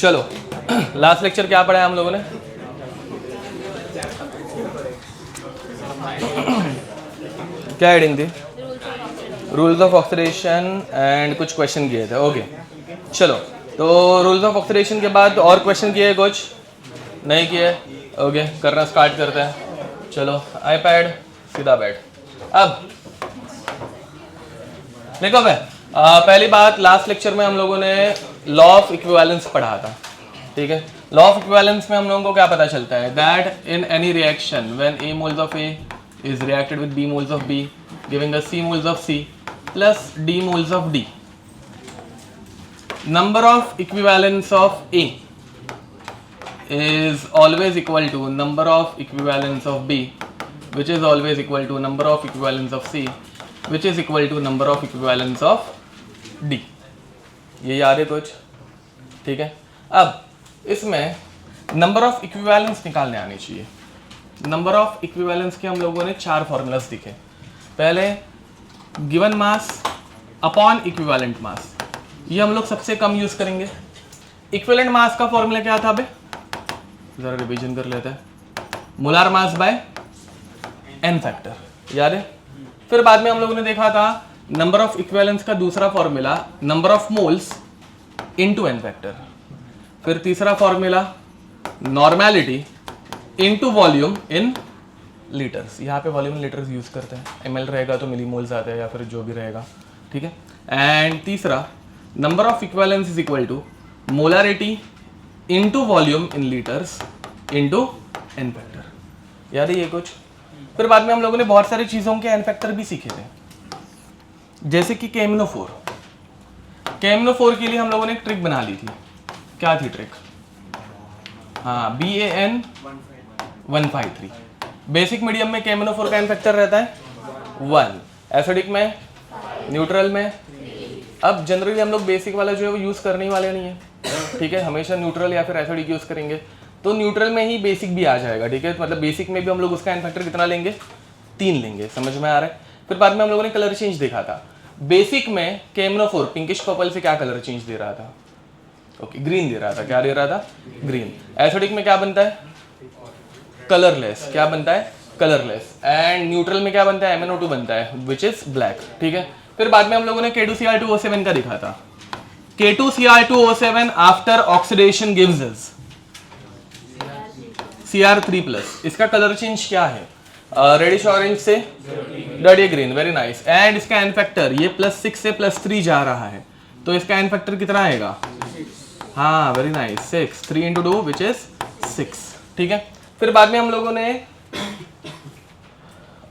चलो last lecture क्या पढ़ा है हम लोगों ने? क्या हेडिंग थी? रूल्स ऑफ ऑक्सीडेशन एंड कुछ क्वेश्चन किए थे। ओके चलो, तो रूल्स ऑफ ऑक्सीडेशन के बाद और क्वेश्चन किए कुछ नहीं किए? ओके करना स्टार्ट करते हैं। चलो आईपैड सीधा बैठ। अब देखो भाई, पहली बात, लास्ट लेक्चर में हम लोगों ने लॉ ऑफ इक्विवेलेंस पढ़ा था, ठीक है। लॉ ऑफ इक्विवेलेंस में हम लोगों को क्या पता चलता है? That in any reaction when A moles of A is reacted with B moles of B giving us C moles of C plus D moles of D, number of equivalents of A is always equal to number of equivalents of B, which is always equal to number of equivalents of C, which is equal to number of equivalents of D। ये याद है कुछ? ठीक है। अब इसमें number of equivalence निकालने आनी चाहिए। नंबर ऑफ इक्विवेलेंस के हम लोगों ने 4 फॉर्मूलाज दिखे। पहले given mass upon equivalent mass, ये हम लोग सबसे कम यूज करेंगे। इक्विवेलेंट मास का फॉर्मूला क्या था बे? जरा रिवीजन कर लेते हैं। Molar mass by n factor, याद है? फिर बाद में हम लोगों ने देखा था नंबर ऑफ इक्विवेलेंस का दूसरा formula number of moles into n factor. फिर तीसरा formula normality into volume in litres. यहाँ पे वॉल्यूम इन लीटर्स यूज करते हैं, ml रहेगा तो मिलीमोल्स आते हैं या फिर जो भी रहेगा, ठीक है। एंड तीसरा number of equivalence is equal to molarity into volume in litres into n factor. याद है ये कुछ? फिर बाद में हम लोगों ने बहुत सारी चीज़ों के एन फैक्टर भी सीखे थे, जैसे कि KMnO4। KMnO4 के लिए हम लोगों ने एक ट्रिक बना ली थी। क्या थी ट्रिक? हाँ, BAN153। बेसिक मीडियम में KMnO4 का एन फैक्टर रहता है 1, एसिडिक में, न्यूट्रल में। अब जनरली हम लोग बेसिक वाला जो है वो यूज़ करने वाले नहीं है, ठीक है। हमेशा न्यूट्रल या फिर एसिडिक यूज़ करेंगे, तो न्यूट्रल में ही बेसिक भी आ जाएगा, ठीक है। मतलब बेसिक में भी हम लोग उसका एन फैक्टर कितना लेंगे? 3 लेंगे। समझ में आ रहा है? फिर बाद में हम लोगों ने कलर चेंज देखा था। बेसिक में KMnO4 पिंकिश पर्पल से क्या कलर चेंज दे रहा था? ओके, ग्रीन दे रहा था। क्या दे रहा था? ग्रीन। एसिडिक में क्या बनता है? कलरलेस। क्या बनता है? कलरलेस। एंड न्यूट्रल में क्या बनता है? MnO2 बनता है, विच इज ब्लैक, ठीक है। फिर बाद में हम लोगों ने K2Cr2O7 का देखा था। K2Cr2O7 आफ्टर ऑक्सीडेशन गिव्स अस Cr3+। इसका कलर चेंज क्या है? रेडिश ऑरेंज से dirty green, very nice. And इसका एन फैक्टर ये +6 से +3 जा रहा है, तो इसका एन फैक्टर कितना आएगा? हाँ, वेरी नाइस, 6। 3 × 2 विच इज 6, ठीक है। फिर बाद में हम लोगों ने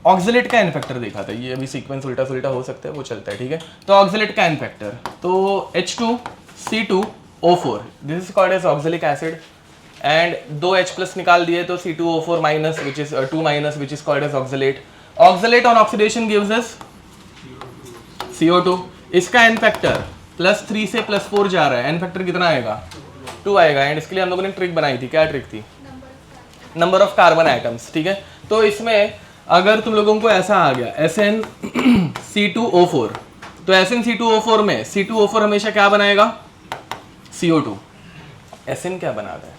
ऑक्सिलेट का एन फैक्टर देखा था। ये अभी सीक्वेंस उल्टा सुल्टा हो सकता है, वो चलता है, ठीक है। तो ऑक्सिलेट का एन फैक्टर तो H2C2O4, this is called as oxalic acid. And 2 H+ निकाल दिए तो C2O4- which is 2- which is called as oxalate. Oxalate on oxidation gives us CO2। इसका एन फैक्टर +3 से +4 जा रहा है, एन फैक्टर कितना आएगा? 2 आएगा। एंड इसके लिए हम लोगों ने ट्रिक बनाई थी। क्या ट्रिक थी? नंबर ऑफ कार्बन आइटम्स, ठीक है। तो इसमें अगर तुम लोगों को ऐसा आ गया SnC2O4, तो SnC2O4 में C2O4 हमेशा क्या बनाएगा? CO2। Sn क्या बनाता है?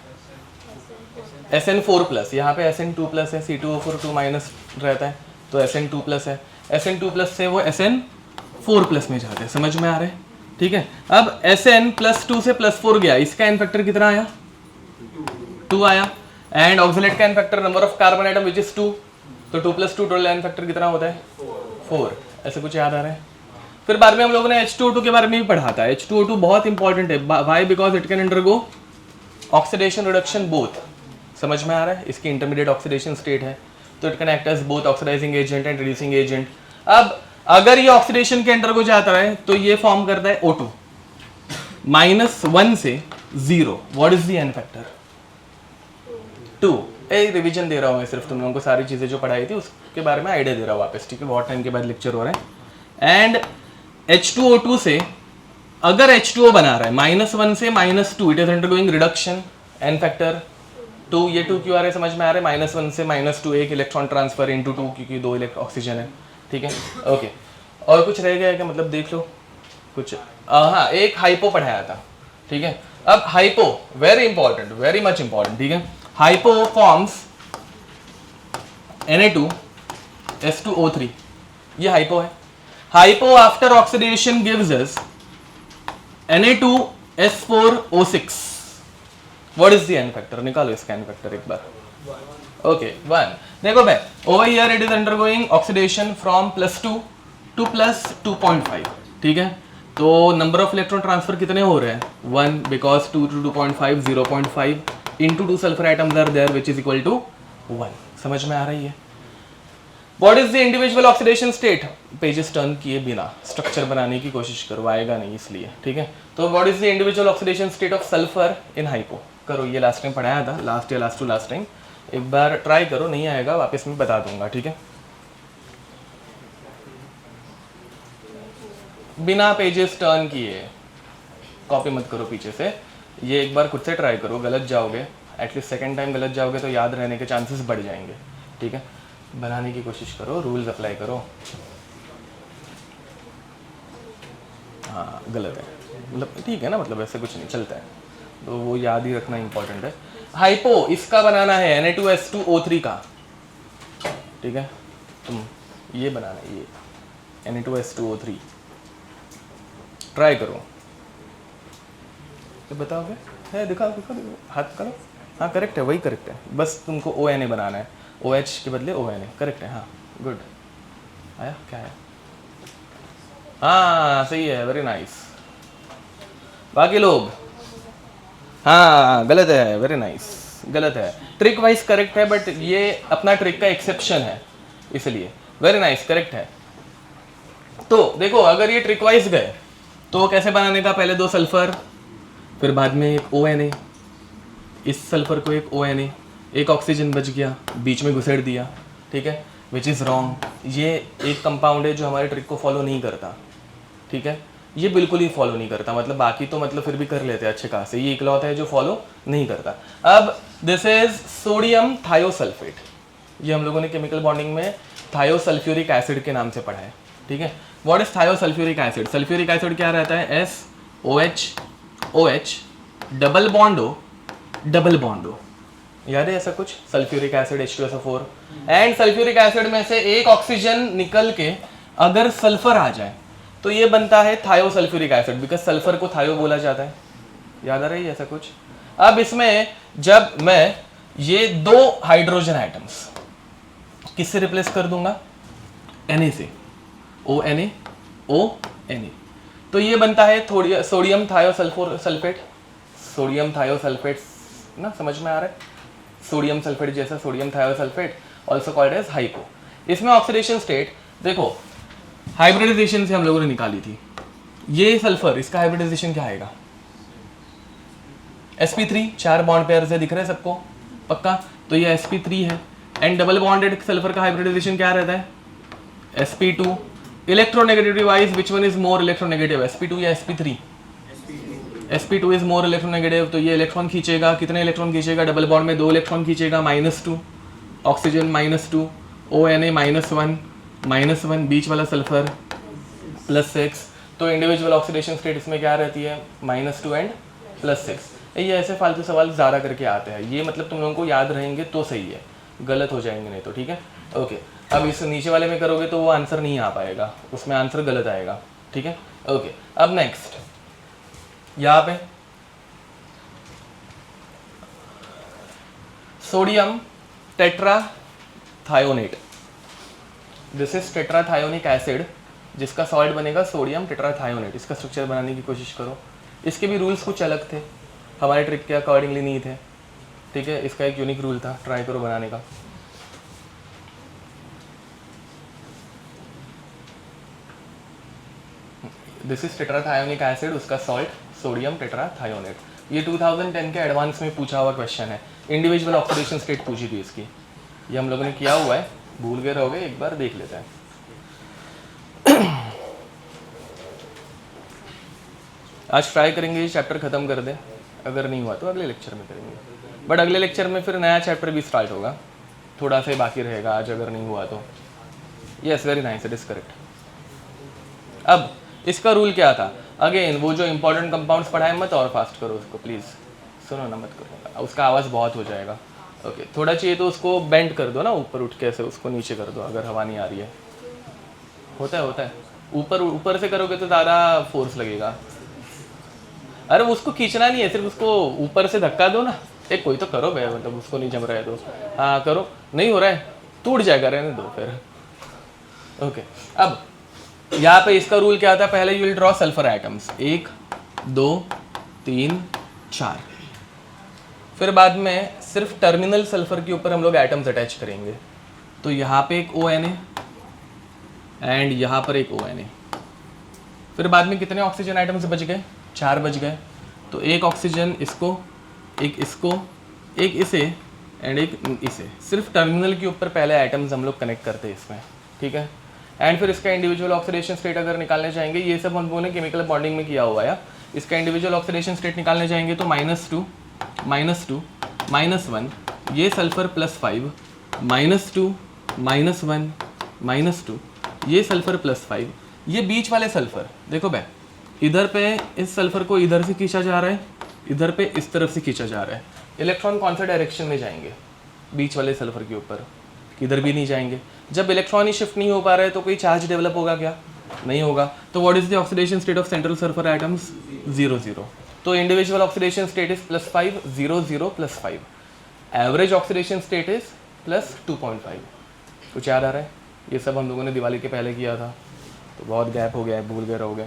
SN4+। यहाँ पे SN2+ है, C2O4 2- रहता है, तो SN2+ है। SN2+ से वो SN4+ में जाते हैं। समझ में आ रहा है? ठीक है। अब Sn +2 से +4 गया, इसका एन फैक्टर कितना आया? 2 आया। एंड ऑक्सिलेट का n factor number of carbon atom which is 2, तो 2 + 2 टोटल एन फैक्टर कितना होता है? 4। ऐसे कुछ याद आ रहा है? फिर बाद में हम लोगों ने H2O2 के बारे में भी पढ़ा था। H2O2 बहुत इंपॉर्टेंट है। Why? Because it can undergo oxidation reduction both. समझ में आ रहा है? इसकी इंटरमीडिएट ऑक्सीडेशन स्टेट है, तो it can act as both oxidising agent and reducing agent. अब अगर ये ऑक्सीडेशन के अंडर को जाता है तो ये फॉर्म करता है O2 -1 से 0। What is the N factor? 2। Revision दे रहा हूँ मैं, सिर्फ तुम लोगों को सारी चीजें जो पढ़ाई थी उसके बारे में आइडिया दे रहा हूँ वापस, ठीक है। बहुत टाइम के बाद लेक्चर हो रहा है। एंड H2O2 से अगर H2O बना रहा है -1 से -2, it is undergoing reduction, n factor 2। ये 2 क्यों आ रहा है? समझ में आ रहा है? -1 से -2, एक इलेक्ट्रॉन ट्रांसफर × 2, क्योंकि 2 ऑक्सीजन है, ठीक है। ओके, और कुछ रह गया है क्या? मतलब देख लो कुछ। हाँ, एक हाइपो पढ़ाया था, ठीक है। अब hypo, very important, very much important, ठीक है। हाइपो फॉर्म्स Na2S2O3, ये हाइपो है। Hypo after oxidation gives us Na2S4O6। What is the N factor? निकालो इसका एन फैक्टर एक बार। ओके 1। देखो भाई, over here it is undergoing oxidation from +2 to +2.5, ठीक है। तो नंबर ऑफ इलेक्ट्रॉन ट्रांसफर कितने हो रहे हैं? 1, because 2 to 2.5 0.5 into 2 sulphur atoms are there which is equal to 1। समझ में आ रही है? What is the individual oxidation state? Pages turn किए बिना स्ट्रक्चर बनाने की कोशिश करो, आएगा नहीं इसलिए, ठीक है। तो what is the individual oxidation state of sulphur in hypo? करो, ये लास्ट टाइम पढ़ाया था, लास्ट या लास्ट टू लास्ट टाइम, एक बार ट्राई करो, नहीं आएगा वापस मैं बता दूंगा, ठीक है। बिना पेजेस टर्न किए, कॉपी मत करो पीछे से, ये एक बार खुद से ट्राई करो, गलत जाओगे, एटलीस्ट सेकंड टाइम गलत जाओगे तो याद रहने के चांसेस बढ़ जाएंगे, ठीक है। बनाने की कोशिश करो, रूल्स अप्लाई करो। हाँ गलत है, मतलब ठीक है ना, मतलब ऐसे कुछ नहीं चलता है, तो वो याद ही रखना इंपॉर्टेंट है। हाइपो इसका बनाना है Na2S2O3 का, ठीक है। तुम ये बनाना है, ये Na2S2O3 ट्राई करो, तो बताओगे? है, दिखाओ दिखाओ, हाथ करो। हाँ करेक्ट है, वही करेक्ट है, बस तुमको ONA बनाना है, OH के बदले ONA, करेक्ट है। हाँ गुड, आया क्या है? हाँ सही है, वेरी नाइस। बाकी लोग हाँ गलत है, वेरी नाइस, गलत है। ट्रिक वाइज करेक्ट है, बट ये अपना ट्रिक का एक्सेप्शन है, इसलिए वेरी नाइस, करेक्ट है। तो देखो, अगर ये ट्रिक वाइज गए तो कैसे बनाने का? पहले 2 सल्फर, फिर बाद में एक ONA, इस सल्फर को एक ONA, एक ऑक्सीजन बच गया, बीच में घुसेड़ दिया, ठीक है, विच इज़ रॉन्ग। ये एक कंपाउंड है जो हमारे ट्रिक को फॉलो नहीं करता, ठीक है, ये बिल्कुल ही फॉलो नहीं करता, मतलब बाकी तो मतलब फिर भी कर लेते हैं अच्छे खासे, ये इकलौता है जो फॉलो नहीं करता। अब दिस इज सोडियम थायोसल्फेट, ये हम लोगों ने केमिकल बॉन्डिंग में थायोसल्फ्यूरिक एसिड के नाम से पढ़ा है, ठीक है। What is thiosulphuric acid? Sulphuric acid क्या रहता है? SOH double bond O, double bond O, याद है ऐसा कुछ? Sulphuric acid H2SO4, and sulphuric acid में से एक ऑक्सीजन निकल के अगर सल्फर आ जाए तो ये बनता है थायोसल्फ्यूरिक एसिड, बिकॉज सल्फर को थायो बोला जाता है। याद आ रही है ऐसा कुछ? अब इसमें जब मैं ये 2 हाइड्रोजन एटम्स किससे रिप्लेस कर दूंगा? Na से, ONA ONA, तो ये बनता है थोड़ी सोडियम थायोसल्फेट, सोडियम थायोसल्फेट ना, समझ में आ रहा है? सोडियम सल्फेट जैसा sodium thiosulphate, also called as hypo. इसमें ऑक्सीडेशन स्टेट देखो, हाइब्रिडाइजेशन से हम लोगों ने निकाली थी, ये सल्फर, इसका हाइब्रिडाइजेशन क्या आएगा? sp3, 4 बॉन्ड पेयर से दिख रहा है सबको पक्का? तो ये sp3 है, एंड डबल बॉन्डेड सल्फर का हाइब्रिडाइजेशन क्या रहता है? sp2। Electronegativity wise which one is more electronegative, sp2 या sp3? sp2 is more electronegative, तो ये इलेक्ट्रॉन खींचेगा, कितने इलेक्ट्रॉन खींचेगा? डबल बॉन्ड में 2 इलेक्ट्रॉन खींचेगा, -2, ऑक्सीजन -2, ONA -1 -1, बीच वाला सल्फर +6, तो इंडिविजुअल ऑक्सीडेशन स्टेट इसमें क्या रहती है? -2 एंड +6। ये ऐसे फालतू सवाल ज़्यादा करके आते हैं, ये मतलब तुम लोगों को याद रहेंगे तो सही है, गलत हो जाएंगे नहीं तो, ठीक है। ओके, अब इस नीचे वाले में करोगे तो वो आंसर नहीं आ पाएगा, उसमें आंसर गलत आएगा, ठीक है। ओके, अब नेक्स्ट यहाँ पे sodium tetrathionate, this is tetrathionic acid, जिसका सॉल्ट बनेगा सोडियम टेट्राथायोनेट। इसका स्ट्रक्चर बनाने की कोशिश करो। इसके भी रूल्स कुछ अलग थे, हमारे ट्रिक के अकॉर्डिंगली नहीं थे, ठीक है। इसका एक यूनिक रूल था, ट्राई करो बनाने का। दिस इज टेट्राथायोनिक एसिड, उसका सॉल्ट सोडियम टेट्राथायोनेट। ये 2010 के एडवांस में पूछा हुआ क्वेश्चन है, इंडिविजुअल ऑक्सीडेशन स्टेट पूछी थी इसकी, ये हम लोगों ने किया हुआ है, भूल गए रहोगे, एक बार देख लेते हैं। आज ट्राई करेंगे ये चैप्टर खत्म कर दें, अगर नहीं हुआ तो अगले लेक्चर में करेंगे, बट अगले लेक्चर में फिर नया चैप्टर भी स्टार्ट होगा, थोड़ा सा ही बाकी रहेगा आज अगर नहीं हुआ तो। Yes very nice, it is correct. अब इसका रूल क्या था? अगेन वो जो इंपॉर्टेंट कंपाउंड्स पढ़ाए मत और फास्ट करो उसको प्लीज़, सुनो ना मत करो, उसका आवाज़ बहुत हो जाएगा। ओके थोड़ा चाहिए तो उसको बेंड कर दो ना, ऊपर उठ के ऐसे उसको नीचे कर दो अगर हवा नहीं आ रही है। होता है ऊपर ऊपर से करोगे तो ज़्यादा फोर्स लगेगा। अरे उसको खींचना नहीं है, सिर्फ उसको ऊपर से धक्का दो ना। एक कोई तो करो भैया, मतलब उसको नहीं जम रहा है तो हाँ करो, नहीं हो रहा है टूट जाएगा, रहने दो फिर। ओके अब यहाँ पे इसका रूल क्या था, पहले you will draw sulphur atoms 1 2 3 4, फिर बाद में सिर्फ टर्मिनल सल्फर के ऊपर हम लोग एटम्स अटैच करेंगे। तो यहाँ पे एक ONA एंड यहाँ पर एक ONA, फिर बाद में कितने ऑक्सीजन आइटम्स बच गए, 4 बच गए। तो एक ऑक्सीजन इसको, एक इसको, एक इसे एंड एक इसे, सिर्फ टर्मिनल के ऊपर पहले आइटम्स हम लोग कनेक्ट करते हैं इसमें, ठीक है। एंड फिर इसका इंडिविजुअल ऑक्सीडेशन स्टेट अगर निकालने चाहेंगे, ये सब हम लोगों ने केमिकल बॉन्डिंग में किया हुआ है, इसका इंडिविजुअल ऑक्सीडेशन स्टेट निकालने जाएंगे तो -2 -2 -1, ये सल्फर +5 -2 -1 -2, ये सल्फर +5, ये बीच वाले सल्फर देखो भाई, इधर पे इस सल्फर को इधर से खींचा जा रहा है, इधर पे इस तरफ से खींचा जा रहा है। इलेक्ट्रॉन कौन सा डायरेक्शन में जाएंगे, बीच वाले सल्फर के ऊपर, किधर भी नहीं जाएंगे। जब इलेक्ट्रॉन ही शिफ्ट नहीं हो पा रहा है तो कोई चार्ज डेवलप होगा क्या, नहीं होगा। तो what is the oxidation state of central sulphur atoms, 0 0। तो individual oxidation state is +5 0 0 +5, average oxidation state is +2.5। कुछ याद आ रहा है, ये सब हम लोगों ने दिवाली के पहले किया था, तो बहुत गैप हो गया है, भूल गए रहोगे।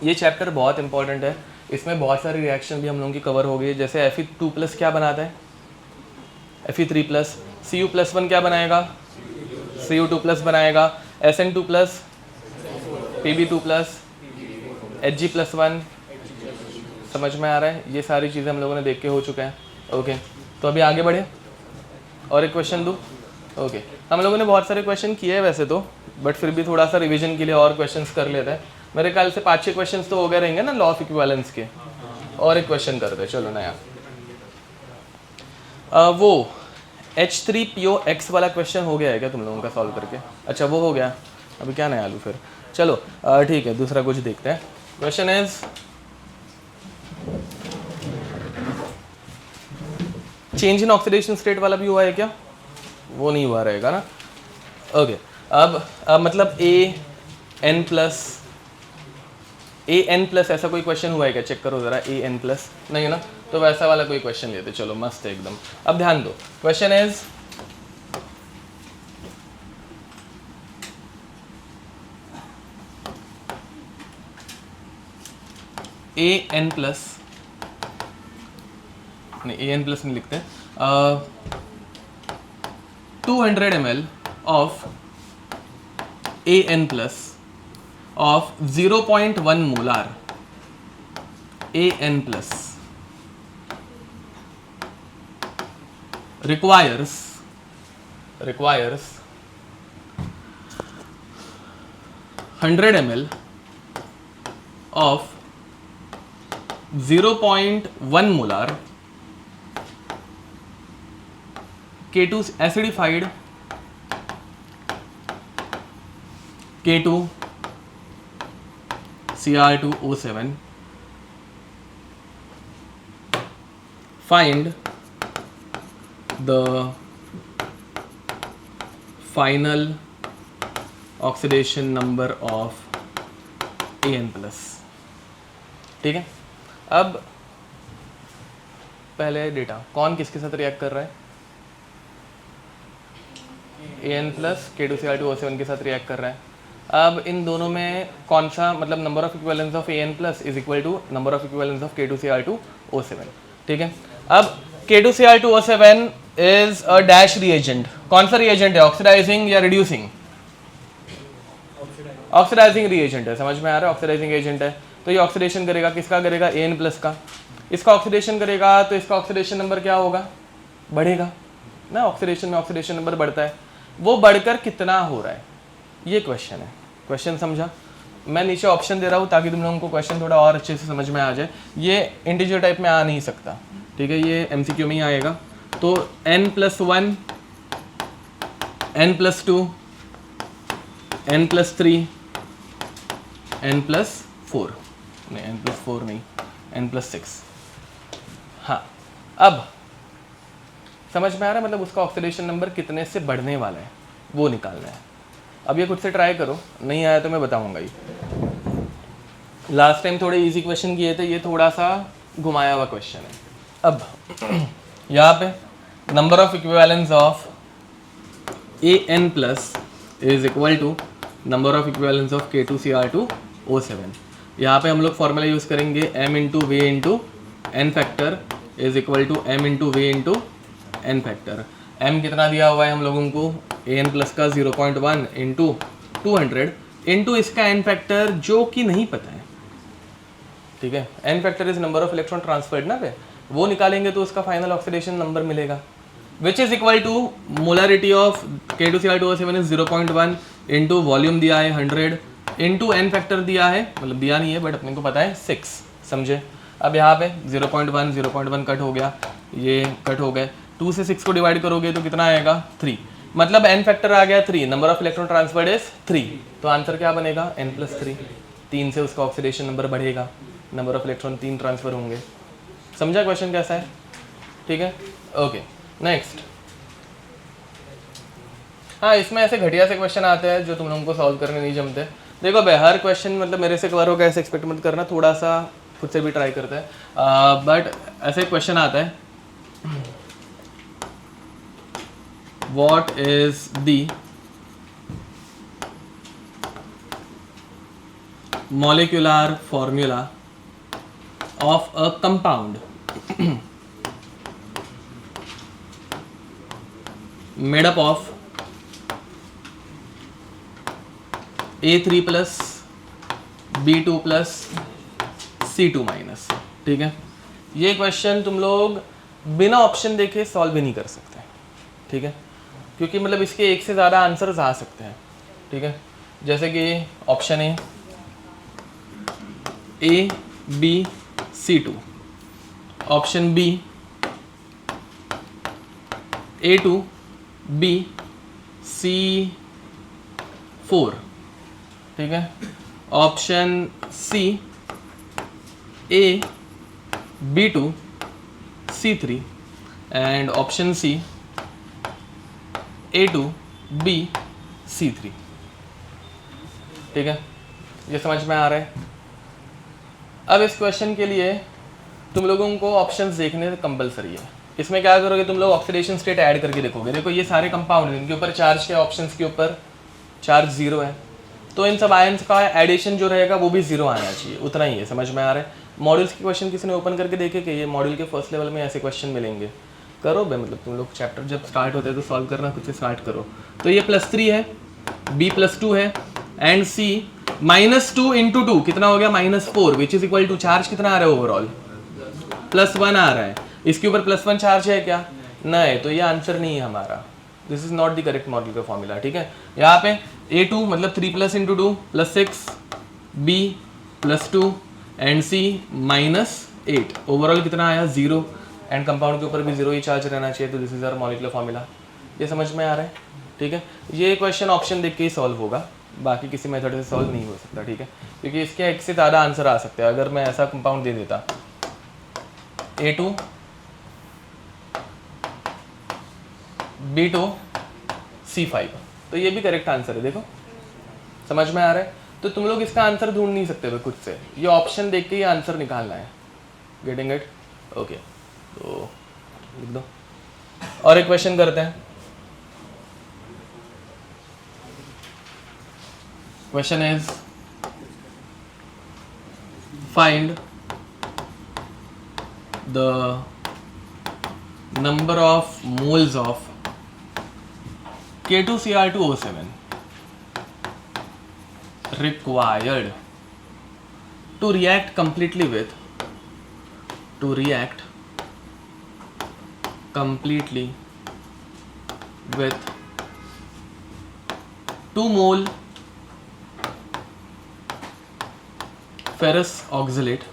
ये चैप्टर बहुत इंपॉर्टेंट है, इसमें बहुत सारी रिएक्शन भी हम लोगों की कवर हो गई। जैसे Fe2+ क्या बनाता है, Fe3+, Cu+1 क्या बनाएगा, Cu2+ बनाएगा, Sn2+, Pb2+, Hg+1, समझ में आ रहा है। ये सारी चीज़ें हम लोगों ने देख के हो चुके हैं। ओके तो अभी आगे बढ़े, और एक क्वेश्चन दूँ। ओके हम लोगों ने बहुत सारे क्वेश्चन किए हैं वैसे तो, बट फिर भी थोड़ा सा रिवीजन के लिए और क्वेश्चंस कर लेते हैं। मेरे ख्याल से 5-6 क्वेश्चंस तो हो गए रहेंगे ना लॉ ऑफ इक्विवेलेंस के, और एक क्वेश्चन करते हैं चलो नया। वो H3POX वाला क्वेश्चन हो गया है क्या तुम लोगों का सॉल्व करके? अच्छा वो हो गया, अभी क्या नया आलू फिर, चलो ठीक है दूसरा कुछ देखते हैं। Question is change in oxidation state वाला भी हुआ है क्या, वो नहीं हुआ रहेगा ना। ओके अब मतलब AN+ ऐसा कोई क्वेश्चन हुआ है क्या, चेक करो ज़रा, AN+, नहीं है ना, तो वैसा वाला कोई क्वेश्चन लेते, चलो मस्त है एकदम। अब ध्यान दो, क्वेश्चन इज AN+, नहीं AN+ नहीं लिखते, 200 ml of AN+ of 0.1 molar AN+ requires 100 ml of 0.1 molar K2 acidified K2 Cr2O7, find the final oxidation number of AN+। ठीक है, अब पहले डेटा कौन किसके साथ रिएक्ट कर रहा है, AN+ K2Cr2O7 के साथ रिएक्ट कर रहा है। अब इन दोनों में कौन सा, मतलब number of equivalence of AN+ is equal to number of equivalence of K2Cr2O7। ठीक है, अब K2Cr2O7 is a dash reagent, कौन सा रिएजेंट है, ऑक्सीडाइजिंग या रिड्यूसिंग, ऑक्सीडाइजिंग रिएजेंट है, समझ में आ रहा है, ऑक्सीडाइजिंग एजेंट है। तो ये ऑक्सीडेशन करेगा किसका, करेगा AN+ का, इसका ऑक्सीडेशन करेगा तो इसका ऑक्सीडेशन नंबर क्या होगा, बढ़ेगा ना, ऑक्सीडेशन में ऑक्सीडेशन नंबर बढ़ता है, वो बढ़कर कितना हो रहा है, ये क्वेश्चन है। क्वेश्चन समझा, मैं नीचे ऑप्शन दे रहा हूँ ताकि तुम लोगों को क्वेश्चन थोड़ा और अच्छे से समझ में आ जाए। ये इंटीजर टाइप में आ नहीं सकता, ठीक है, ये MCQ में ही आएगा। तो N+1, N+2, N+3, N+4, नहीं n+4 नहीं, n+6। हाँ, अब समझ में आ रहा है, मतलब उसका ऑक्सीडेशन नंबर कितने से बढ़ने वाला है वो निकालना है। अब ये खुद से ट्राई करो, नहीं आया तो मैं बताऊंगा ही। लास्ट टाइम थोड़े इजी क्वेश्चन किए थे, ये थोड़ा सा घुमाया हुआ क्वेश्चन है। अब यहाँ पे number of equivalence of AN plus is equal to number of equivalence of K2Cr2O7। यहाँ पे हम लोग फॉर्मूला यूज़ करेंगे m into V into N factor is equal to m into V into N factor. m कितना दिया हुआ है हम लोगों को, AN प्लस का 0.1 इंटू 200 इंटू इसका n फैक्टर जो कि नहीं पता है, ठीक है। n factor is number of electron transferred ना, पे वो निकालेंगे तो उसका फाइनल ऑक्सीडेशन नंबर मिलेगा, which is equal to molarity of K2Cr2O7 is 0.1 into volume दिया है 100 इंटू n फैक्टर दिया है, मतलब दिया नहीं है बट अपने को पता है 6, समझे। अब यहाँ पे 0.1 कट हो गया, ये कट हो गए, 2 से 6 को डिवाइड करोगे तो कितना आएगा 3, मतलब n फैक्टर आ गया 3, number of electron transferred is 3, तो आंसर क्या बनेगा n+3। 3 से उसका ऑक्सीडेशन नंबर बढ़ेगा, नंबर ऑफ इलेक्ट्रॉन 3 ट्रांसफर होंगे। समझा क्वेश्चन कैसा है, ठीक है, ओके नेक्स्ट। हाँ, इसमें ऐसे घटिया से क्वेश्चन आते हैं जो तुम लोगों को सॉल्व करने नहीं जमते। देखो भाई, हर क्वेश्चन मतलब मेरे से कवर होगा ऐसे एक्सपेक्ट मत करना, थोड़ा सा खुद से भी ट्राई करते हैं। बट ऐसे क्वेश्चन आता है, what is the molecular formula of a compound made up of A3 plus B2 plus C2 minus, ठीक है। ये क्वेश्चन तुम लोग बिना ऑप्शन देखे सॉल्व भी नहीं कर सकते, ठीक है, क्योंकि मतलब इसके एक से ज़्यादा आंसर्स आ सकते हैं, ठीक है। जैसे कि option A B C2, option B A2 B C4, ठीक है, option C A B2 C3 and option C A2 B C3, ठीक है। ये समझ में आ रहा है। अब इस क्वेश्चन के लिए तुम लोगों को ऑप्शंस देखने कंपलसरी है। इसमें क्या करोगे, तुम लोग ऑक्सीडेशन स्टेट ऐड करके देखोगे। देखो ये सारे कंपाउंड, इनके ऊपर चार्ज के ऑप्शंस के ऊपर चार्ज 0 है, तो इन सब आयंस का एडिशन जो रहेगा वो भी 0 आना चाहिए, उतना ही है। समझ में आ रहा है। मॉड्यूल्स के क्वेश्चन किसी ने ओपन करके देखे कि ये मॉड्यूल के फर्स्ट लेवल में ऐसे क्वेश्चन मिलेंगे, करो भाई, मतलब तुम लोग चैप्टर जब स्टार्ट होते हैं तो सॉल्व करना खुद से स्टार्ट करो। तो ये +3 है, B +2 है एंड C -2 इंटू 2 कितना हो गया -4, which is equal to charge कितना आ रहा है ओवरऑल +1 आ रहा है। इसके ऊपर +1 चार्ज है क्या, नहीं, तो ये आंसर नहीं है हमारा। This is not the correct model का फॉर्मूला, ठीक है। यहाँ पे A2 मतलब 3 + into 2 +6, B +2 and C -8, overall कितना आया 0, एंड कंपाउंड के ऊपर भी 0 ही चार्ज रहना चाहिए, तो this is our molecular formula. ये समझ में आ रहा है, ठीक है। ये क्वेश्चन ऑप्शन देख के ही सॉल्व होगा, बाकी किसी मेथड से सॉल्व नहीं हो सकता, ठीक है, क्योंकि इसके एक से ज़्यादा आंसर आ सकते हैं। अगर मैं ऐसा कंपाउंड दे देता A2 B2 C5, तो ये भी करेक्ट आंसर है। देखो समझ में आ रहा है। तो तुम लोग इसका आंसर ढूंढ नहीं सकते हुए खुद से, ये ऑप्शन देख के ही आंसर निकालना है। गेटिंग इट, ओके, तो लिख दो। और एक क्वेश्चन करते हैं। Question is, find the number of moles of K2Cr2O7 required to react completely with 2 mole ferrous oxalate,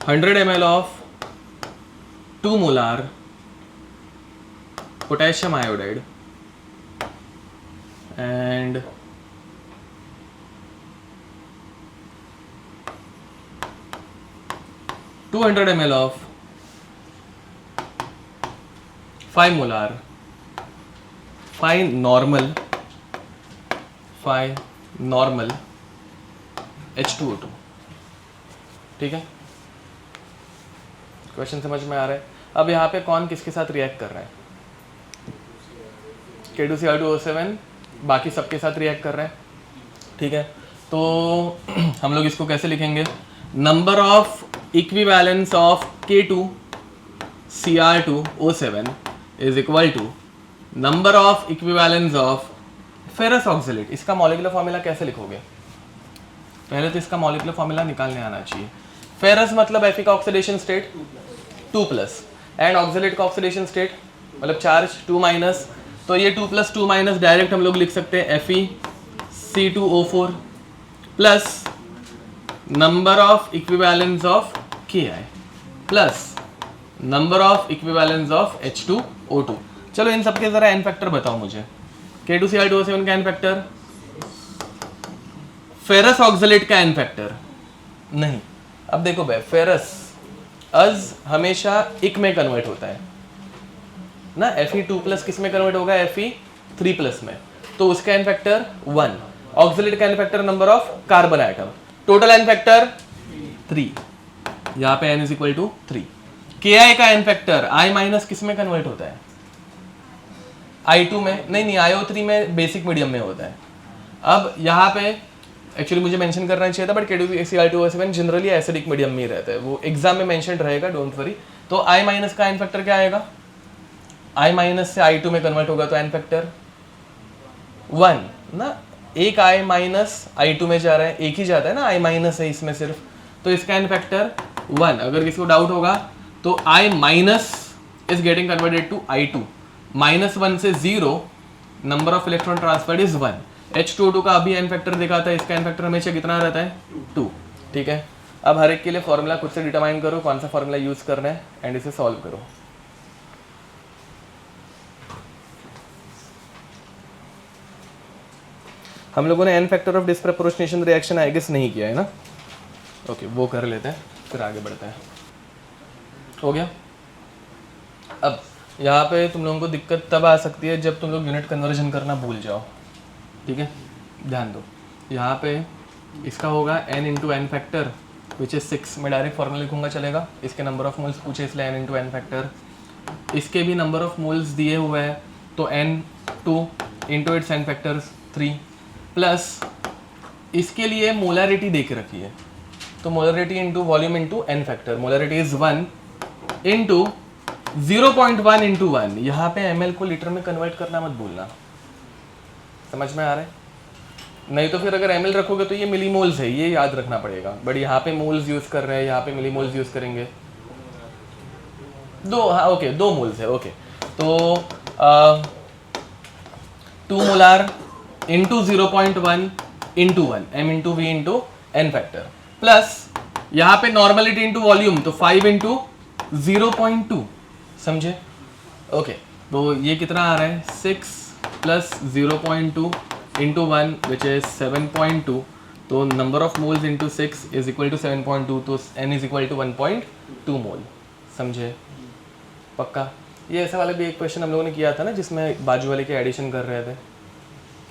100 ml of 2 molar potassium iodide and 200 ml of 5 molar 5 normal H2O2। ठीक है, question समझ में आ रहा है? अब यहाँ पे कौन किसके साथ रिएक्ट कर रहा है? K2Cr2O7 बाकी सबके साथ रिएक्ट कर रहा है। ठीक है, तो हम लोग इसको कैसे लिखेंगे? Number of equivalence of K2Cr2O7 is equal to number of equivalence of ferrous oxalate. इसका मॉलिक्यूलर फॉर्मूला कैसे लिखोगे? पहले तो इसका मॉलिक्यूलर फॉर्मूला निकालने आना चाहिए। फेरस मतलब Fe का ऑक्सीडेशन स्टेट 2+ एंड ऑक्सलेट का ऑक्सीडेशन स्टेट मतलब चार्ज 2-, तो ये 2+2- डायरेक्ट हम लोग लिख सकते हैं FeC2O4 plus number of equivalence of Ki plus number of equivalence of H2O2। चलो इन सबके जरा एन फैक्टर बताओ मुझे। K2Cr2O7 का एन फैक्टर, फेरस ऑक्सलेट का एन फैक्टर नहीं। अब देखो भाई, फेरस अज हमेशा इक में कन्वर्ट होता है ना, Fe2+ किस में कन्वर्ट होगा? Fe3+ में, तो उसका एन फैक्टर 1। ऑक्सलेट का n factor number of carbon atom, total n factor 3, यहाँ पे n is equal to 3। Ki का एन फैक्टर I- किस में कन्वर्ट होता है? I2 में, नहीं IO3 में, बेसिक मीडियम में होता है। अब यहाँ पे एक्चुअली मुझे मेंशन करना चाहिए था, but K2Cr2O7 generally acidic medium में ही रहता है, वो एग्जाम में मेंशन रहेगा, डोंट वरी। तो I- का एन फैक्टर क्या आएगा? I- से I2 में कन्वर्ट होगा तो एन फैक्टर 1 ना, एक I- I2 में जा रहा है, एक ही जाता है ना, I- है इसमें सिर्फ, तो इसका एन फैक्टर 1। अगर किसी को डाउट होगा तो I- is getting converted to I2, -1 से 0, number of electron transferred is 1। H2O2 का अभी एन फैक्टर देखा था, इसका एन फैक्टर हमेशा कितना रहता है? 2। ठीक है, अब हर एक के लिए फॉर्मूला खुद से डिटरमाइन करो, कौन सा फॉर्मूला यूज करना है, एंड इसे सॉल्व करो। हम लोगों ने n factor of disproportionation reaction I guess नहीं किया है ना? ओके, वो कर लेते हैं, फिर आगे बढ़ते हैं। हो गया। अब यहाँ पे तुम लोगों को दिक्कत तब आ सकती है जब तुम लोग यूनिट कन्वर्जन करना भूल जाओ। ठीक है, ध्यान दो, यहाँ पे इसका होगा n into N factor which is 6। मैं डायरेक्ट फॉर्मूला लिखूंगा, चलेगा? इसके नंबर ऑफ मोल्स पूछे इसलिए n इंटू एन फैक्टर, इसके भी नंबर ऑफ मोल्स दिए हुए हैं तो n2 into its n factor 3 plus इसके लिए मोलरिटी दे के रखी है, तो molarity into volume into N factor, molarity is 1 into 0.1 into 1। यहाँ पे ml को लीटर में कन्वर्ट करना मत भूलना, समझ में आ रहा है? नहीं तो फिर अगर ml रखोगे तो ये मिलीमोल्स है, ये याद रखना पड़ेगा, बट यहाँ पे मोल्स यूज कर रहे हैं, यहाँ पे मिलीमोल्स यूज करेंगे। दो, हाँ ओके, 2 मोल्स है। ओके, तो 2 molar into 0.1 into 1, m into V into N factor, plus यहाँ पे नॉर्मलिटी इंटू वॉल्यूम, तो 5 इंटू 0.2, समझे? ओके, तो ये कितना आ रहा है? 6 प्लस 0.2 इंटू 1 विच इज 7.2, तो number of moles into 6 is equal to 7.2, तो n is equal to 1.2 mole, समझे? पक्का? ये ऐसा वाला भी एक क्वेश्चन हम लोगों ने किया था ना, जिसमें बाजू वाले के एडिशन कर रहे थे,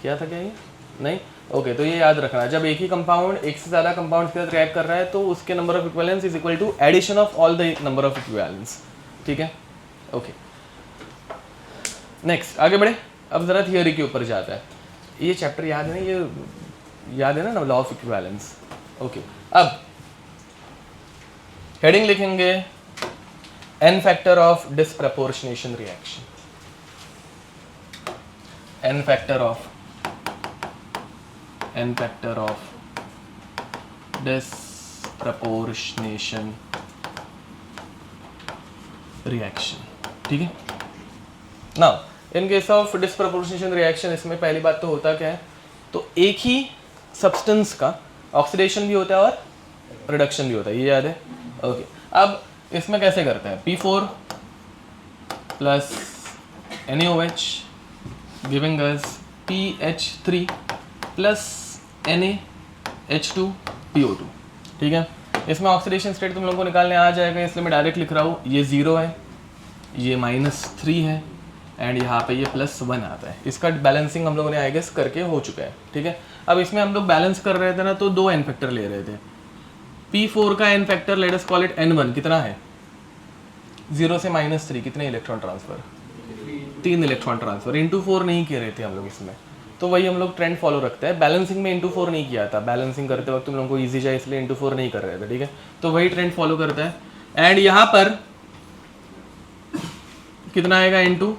किया था क्या ये? नहीं? ओके, तो ये याद रखना, जब एक ही कंपाउंड एक से ज़्यादा कंपाउंड के साथ रिएक्ट कर रहा है तो उसके number of equivalence is equal to addition of all the number of equivalence. ठीक है, ओके, नेक्स्ट आगे बढ़े। अब ज़रा थियोरी के ऊपर जाता है। ये चैप्टर याद है ना, ये याद है ना, लॉ ऑफ इक्विवेलेंस। ओके, अब हेडिंग लिखेंगे n factor of disproportionation reaction, n factor of disproportionation reaction. ठीक है, now in case of disproportionation reaction, इसमें पहली बात तो होता क्या है, तो एक ही सब्सटेंस का ऑक्सीडेशन भी होता है और रिडक्शन भी होता है, ये याद है? ओके, अब इसमें कैसे करते हैं? P4 plus NaOH giving us PH3 plus NaH2PO2, ठीक है। इसमें ऑक्सीडेशन स्टेट तुम लोगों को निकालने आ जाएगा, इसलिए मैं डायरेक्ट लिख रहा हूँ, ये 0 है, ये -3 है एंड यहाँ पे ये +1 आता है। इसका बैलेंसिंग हम लोगों ने आई गेस करके हो चुका है, ठीक है। अब इसमें हम लोग बैलेंस कर रहे थे ना, तो 2 n फैक्टर ले रहे थे। P4 का n factor late us call it n1 कितना है, 0 से -3 कितने electron transfer, 3 electron transfer, into 4 नहीं किए रहे थे हम लोग इसमें, तो वही हम लोग ट्रेंड फॉलो रखते हैं। बैलेंसिंग में इंटू 4 नहीं किया था, बैलेंसिंग करते वक्त तुम लोगों को ईजी जाए इसलिए इंटू 4 नहीं कर रहे थे, ठीक है। तो वही ट्रेंड फॉलो करता है एंड यहाँ पर कितना आएगा, इंटू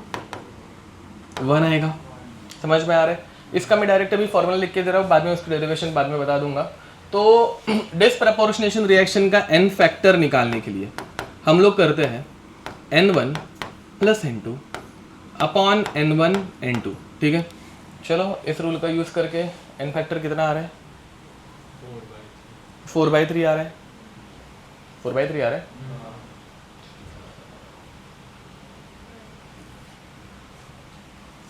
1 आएगा, समझ में आ रहा है। इसका मैं डायरेक्ट अभी फॉर्मूला लिख के दे रहा हूँ, बाद में उसकी डेरिवेशन बाद में बता दूंगा। तो डिसप्रपोर्शनेशन रिएक्शन का n फैक्टर निकालने के लिए हम लोग करते हैं n1 plus n2 upon n1 n2, ठीक है। चलो इस रूल का यूज करके n फैक्टर कितना आ रहा है, 4/3 आ रहा है, 4/3 आ रहा है।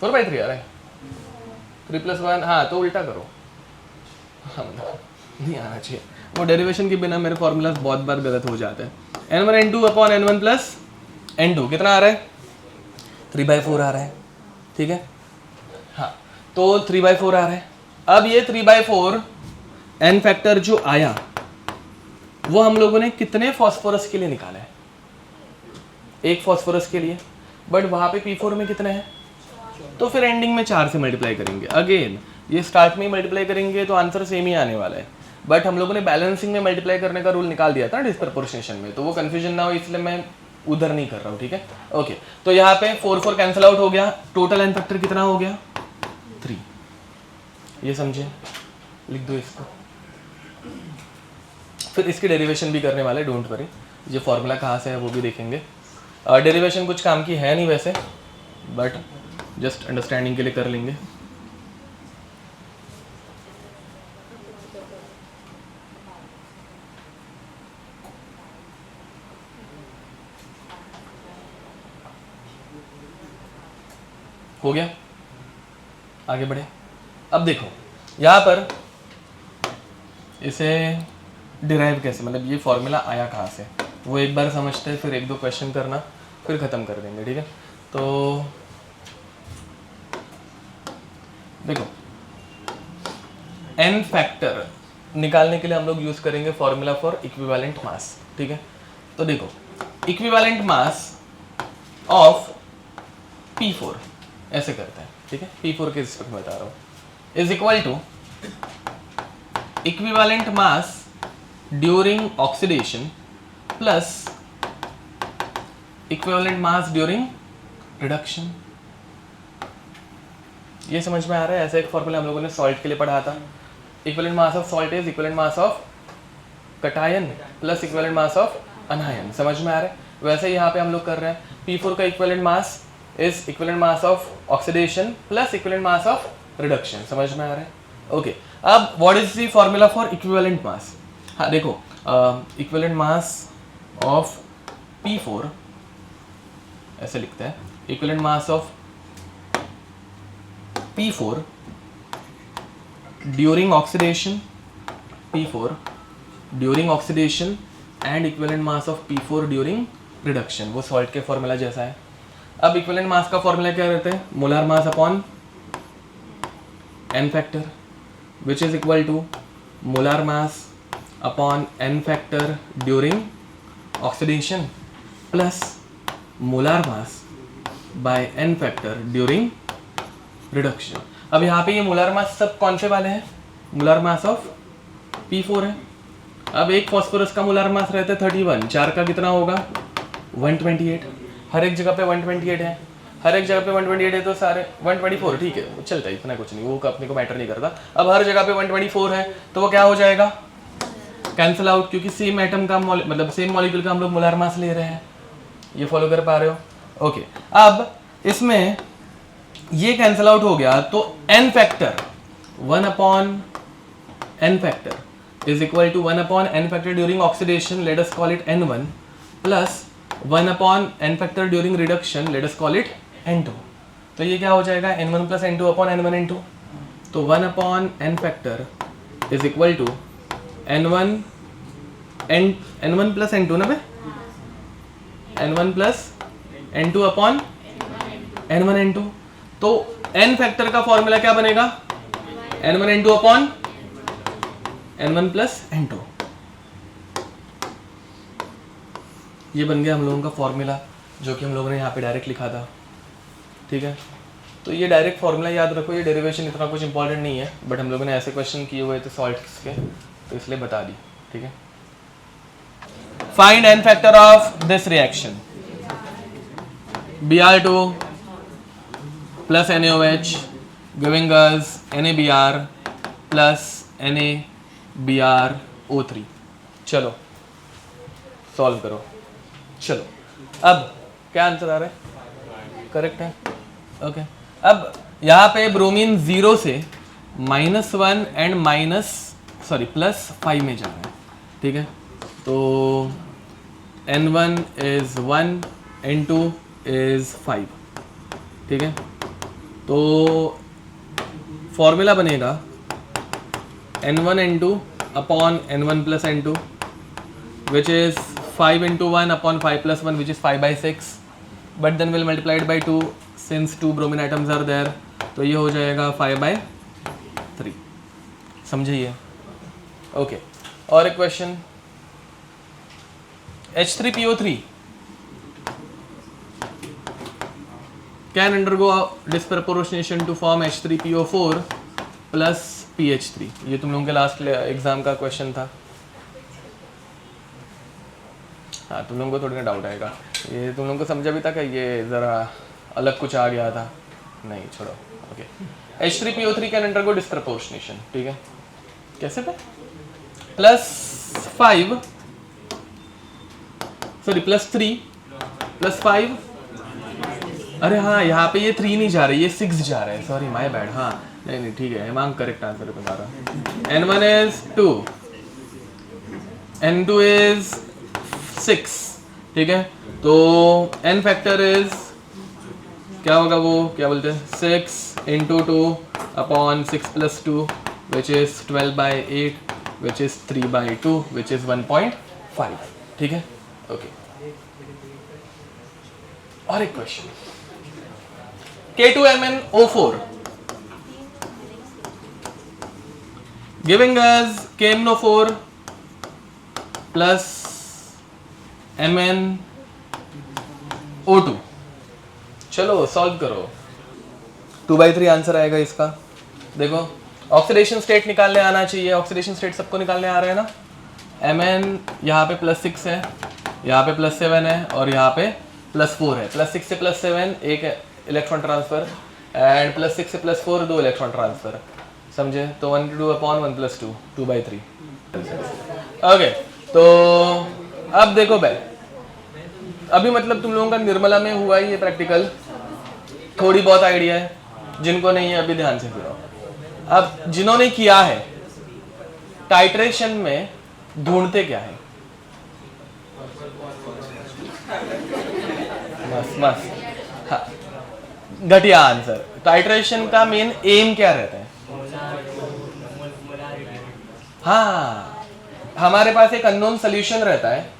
4/3 आ रहा है, 3 + 1, हाँ तो उल्टा करो, नहीं आना चाहिए, वो डेरिवेशन के बिना मेरे फॉर्मूलाज बहुत बार गलत हो जाते हैं। n1 n2 upon n1 plus n2 कितना आ रहा है, 3/4 आ रहा है, ठीक है। हाँ तो 3/4 आ रहा है। अब ये 3/4 n फैक्टर जो आया वो हम लोगों ने कितने फॉस्फोरस के लिए निकाला है, 1 फॉस्फोरस के लिए, बट वहाँ पे P4 में कितने हैं, तो फिर एंडिंग में 4 से मल्टीप्लाई करेंगे। अगेन ये स्टार्ट में ही मल्टीप्लाई करेंगे तो आंसर सेम ही आने वाला है, बट हम लोगों ने बैलेंसिंग में मल्टीप्लाई करने का रूल निकाल दिया था डिस्प्रपोर्शनेशन में, तो वो कंफ्यूजन ना हो इसलिए मैं उधर नहीं कर रहा हूँ, ठीक है। ओके तो यहाँ पे 4 कैंसिल आउट हो गया, टोटल एन फैक्टर कितना हो गया, 3, ये समझे, लिख दो इसको। फिर इसकी डेरिवेशन भी करने वाले, डोंट वरी, ये फॉर्मूला कहाँ से है वो भी देखेंगे। डेरिवेशन कुछ काम की है नहीं वैसे, बट जस्ट अंडरस्टैंडिंग के लिए कर लेंगे। हो गया, आगे बढ़े। अब देखो यहाँ पर इसे डिराइव कैसे, मतलब ये फॉर्मूला आया कहाँ से, वो एक बार समझते हैं, फिर 1-2 क्वेश्चन करना, फिर ख़त्म कर देंगे, ठीक है। तो देखो n फैक्टर निकालने के लिए हम लोग यूज़ करेंगे फॉर्मूला फॉर इक्विवेलेंट मास, ठीक है। तो देखो इक्विवेलेंट मास ऑफ P4 ऐसे करते हैं, ठीक है। P4 के रिस्पेक्ट में बता रहा हूँ, is equal to equivalent mass during oxidation plus equivalent mass during reduction. ये समझ में आ रहा है, ऐसा एक फॉर्मूला हम लोगों ने सॉल्ट के लिए पढ़ा था। Equivalent mass of salt is equivalent mass of cation plus equivalent mass of अनायन, समझ में आ रहा है। वैसे यहाँ पे हम लोग कर रहे हैं P4 का equivalent mass is equivalent mass of oxidation plus equivalent mass of reduction, समझ में आ रहा है। ओके अब what is the formula for equivalent mass, हाँ देखो इक्विवेलेंट मास ऑफ P4 ऐसे लिखते हैं, equivalent mass of P4 during oxidation, P4 during oxidation and equivalent mass of P4 during reduction, वो सॉल्ट के फॉर्मूला जैसा है। अब इक्विवेलेंट मास का फॉर्मूला क्या रहता है, molar mass upon n factor which is equal to molar mass upon n factor during oxidation plus molar mass by n factor during reduction. अब यहाँ पे ये मोलार मास सब कौन से वाले हैं, मोलार मास ऑफ P4 है। अब एक फॉस्फोरस का मोलार मास रहता है 31, 4 का कितना होगा 128, हर एक जगह पे 128 है, हर एक जगह पे 128 है तो सारे 124, ठीक है चलता है, इतना कुछ नहीं, वो अपने को मैटर नहीं करता। अब हर जगह पे 124 है तो वो क्या हो जाएगा, कैंसिल आउट, क्योंकि सेम एटम का मतलब सेम मॉलिक्यूल का हम लोग मोलार मास ले रहे हैं, ये फॉलो कर पा रहे हो। ओके अब इसमें ये कैंसिल आउट हो गया तो n factor 1/n factor is equal to 1/n factor during oxidation, let us call it n1 plus 1/n factor during reduction, let us call it n2। तो ये क्या हो जाएगा n1 plus n2 upon n1 n2, तो 1 upon n factor is equal to n1 plus n2 ना बे, n1 plus n2 upon n1 n2। तो n factor का formula क्या बनेगा n1 n2 upon n1 plus n2। ये बन गया हम लोगों का फॉर्मूला जो कि हम लोगों ने यहाँ पे डायरेक्ट लिखा था, ठीक है। तो ये डायरेक्ट फॉर्मूला याद रखो, ये डेरिवेशन इतना कुछ इंपॉर्टेंट नहीं है, बट हम लोगों ने ऐसे क्वेश्चन किए हुए थे सॉल्ट्स के, तो इसलिए बता दी, ठीक है। Find n factor of this reaction Br2 plus NaOH giving us NaBr plus NaBrO3। चलो सॉल्व करो। चलो अब क्या आंसर आ रहा है, करेक्ट है, ओके। अब यहाँ पे ब्रोमीन 0 से -1 एंड +5 में जा रहा है, ठीक है। तो N1 is 1, N2 is 5, ठीक है। तो फॉर्मूला बनेगा N1 N2 upon N1 plus N2 which is 5 into 1 upon 5 plus 1 which is 5/6, but then we'll multiply it by 2 since 2 bromine atoms are there, तो ये हो जाएगा 5/3। समझिए, ओके। और एक question, H3PO3 can undergo disproportionation to form H3PO4 plus PH3। ये तुम लोगों के लास्ट एग्जाम का क्वेश्चन था। हाँ, तुम लोगों को थोड़ी ना डाउट आएगा, ये तुम लोगों को समझा भी था कि ये ज़रा अलग कुछ आ गया था, नहीं छोड़ो, okay. H3PO3 can undergo disproportionation, ठीक है। कैसे पे +3 +5, अरे हाँ यहाँ पे ये 3 नहीं जा रहा है, ये 6 जा रहा है, सॉरी माय बैड। हाँ नहीं ठीक है, हेमांग करेक्ट आंसर है तुम्हारा। N1 is 2, N2 is 6, ठीक है। तो n फैक्टर इज क्या होगा, वो क्या बोलते हैं 6 into 2 upon 6 plus 2 which is 12/8 which is 3/2 which is 1.5, ठीक है, ओके। और एक question, K2MnO4 giving us KMnO4 plus MnO2। चलो सॉल्व करो, 2/3 आंसर आएगा इसका। देखो ऑक्सीडेशन स्टेट निकालने आना चाहिए, ऑक्सीडेशन स्टेट सबको निकालने आ रहे हैं ना। Mn यहाँ पे +6 है, यहाँ पे +7 है और यहाँ पे +4 है। +6 से +7 एक इलेक्ट्रॉन ट्रांसफर एंड +6 से +4 2 इलेक्ट्रॉन ट्रांसफर, समझे। तो 1 2 अपॉन 1 + 2 2/3, ओके। तो अब देखो भाई, अभी मतलब तुम लोगों का निर्मला में हुआ ही ये प्रैक्टिकल, थोड़ी बहुत आइडिया है, जिनको नहीं है अभी ध्यान से सुनो। अब जिन्होंने किया है, टाइट्रेशन में ढूंढते क्या है, मस्त हाँ, घटिया आंसर। टाइट्रेशन का मेन एम क्या रहता है, हाँ हमारे पास एक अननोन सोल्यूशन रहता है,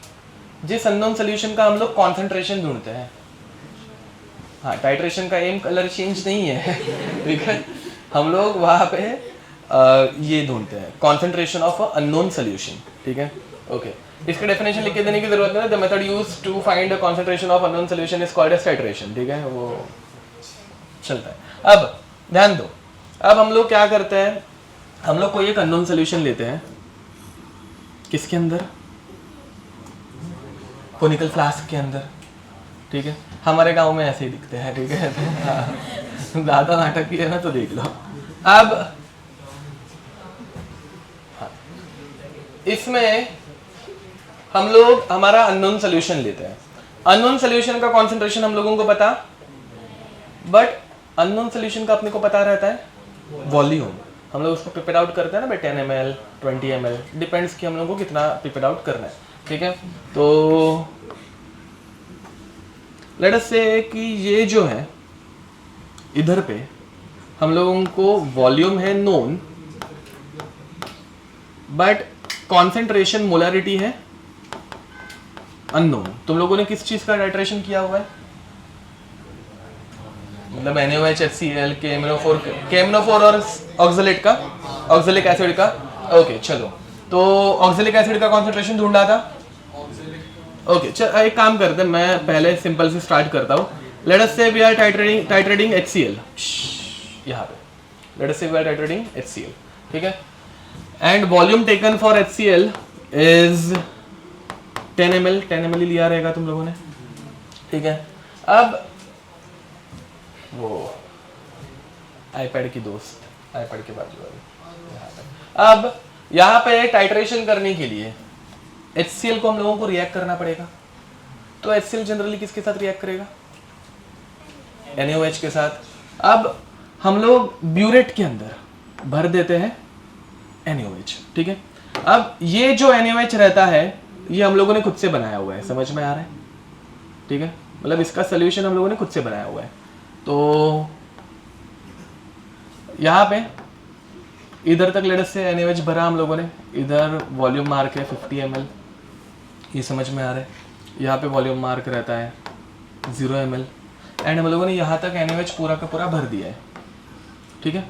जिस अननोन सोल्यूशन का हम लोग कॉन्सेंट्रेशन ढूंढते हैं। हाँ, टाइट्रेशन का एम कलर चेंज नहीं है, ठीक है। हम लोग वहाँ पे ये ढूंढते हैं concentration of a unknown solution, ठीक है, ओके। इसका डेफिनेशन लिख के देने की जरूरत नहीं है, the method used to find the concentration of unknown solution is called as titration, ठीक है, वो चलता है। अब ध्यान दो, अब हम लोग क्या करते हैं, हम लोग कोई एक अननोन सोल्यूशन लेते हैं, किसके अंदर, कोनिकल फ्लास्क के अंदर, ठीक है। हमारे गांव में ऐसे ही दिखते हैं, ठीक है। ज़्यादा नाटक की है ना तो देख लो। अब हाँ, इसमें हम लोग हमारा अननोन सोल्यूशन लेते हैं। अननोन सोल्यूशन का कॉन्सेंट्रेशन हम लोगों को पता, बट अननोन सोल्यूशन का अपने को पता रहता है वॉल्यूम। हम लोग उसको पिपेट आउट करते हैं ना भाई, 10 ml 20 ml, डिपेंड्स कि हम लोगों को कितना पिपेट आउट करना है, ठीक है। तो लेट अस से कि ये जो है इधर पे हम लोगों को वॉल्यूम है नोन, बट कॉन्सेंट्रेशन मोलरिटी है अननोन। तुम लोगों ने किस चीज का टाइट्रेशन किया हुआ है? मतलब NaOH, HCl, KMnO4 और ऑक्सलेट का, ऑक्सलिक एसिड का। ओके चलो, तो ऑक्सलिक एसिड का कॉन्सेंट्रेशन ढूंढा था। ओके चल, एक काम करते हैं, मैं पहले सिंपल से स्टार्ट करता हूँ। लेट अस से वी आर टाइट्रेटिंग HCl, यहाँ पे लेट अस से वी आर टाइट्रेटिंग HCl, ठीक है। And volume taken for HCl is 10 ml ही लिया रहेगा तुम लोगों ने, ठीक है। अब वो आईपैड की दोस्त, आईपैड के बाजू वाली, अब यहाँ पे टाइट्रेशन करने के लिए HCl को हम लोगों को रिएक्ट करना पड़ेगा। तो HCl जनरली किसके साथ रिएक्ट करेगा? NaOH के साथ। अब हम लोग ब्यूरेट के अंदर भर देते हैं NaOH, ठीक है। अब ये जो NaOH रहता है ये हम लोगों ने खुद से बनाया हुआ है, समझ में आ रहा है, ठीक है। मतलब इसका सोल्यूशन हम लोगों ने खुद से बनाया हुआ है। तो यहाँ पे इधर तक लेट अस से NaOH भरा हम लोगों ने, इधर वॉल्यूम मार्क है 50 ml, ये समझ में आ रहा है। यहाँ पे वॉल्यूम मार्क रहता है 0 ml, एंड हम लोगों ने यहाँ तक NaOH पूरा का पूरा भर दिया है, ठीक है।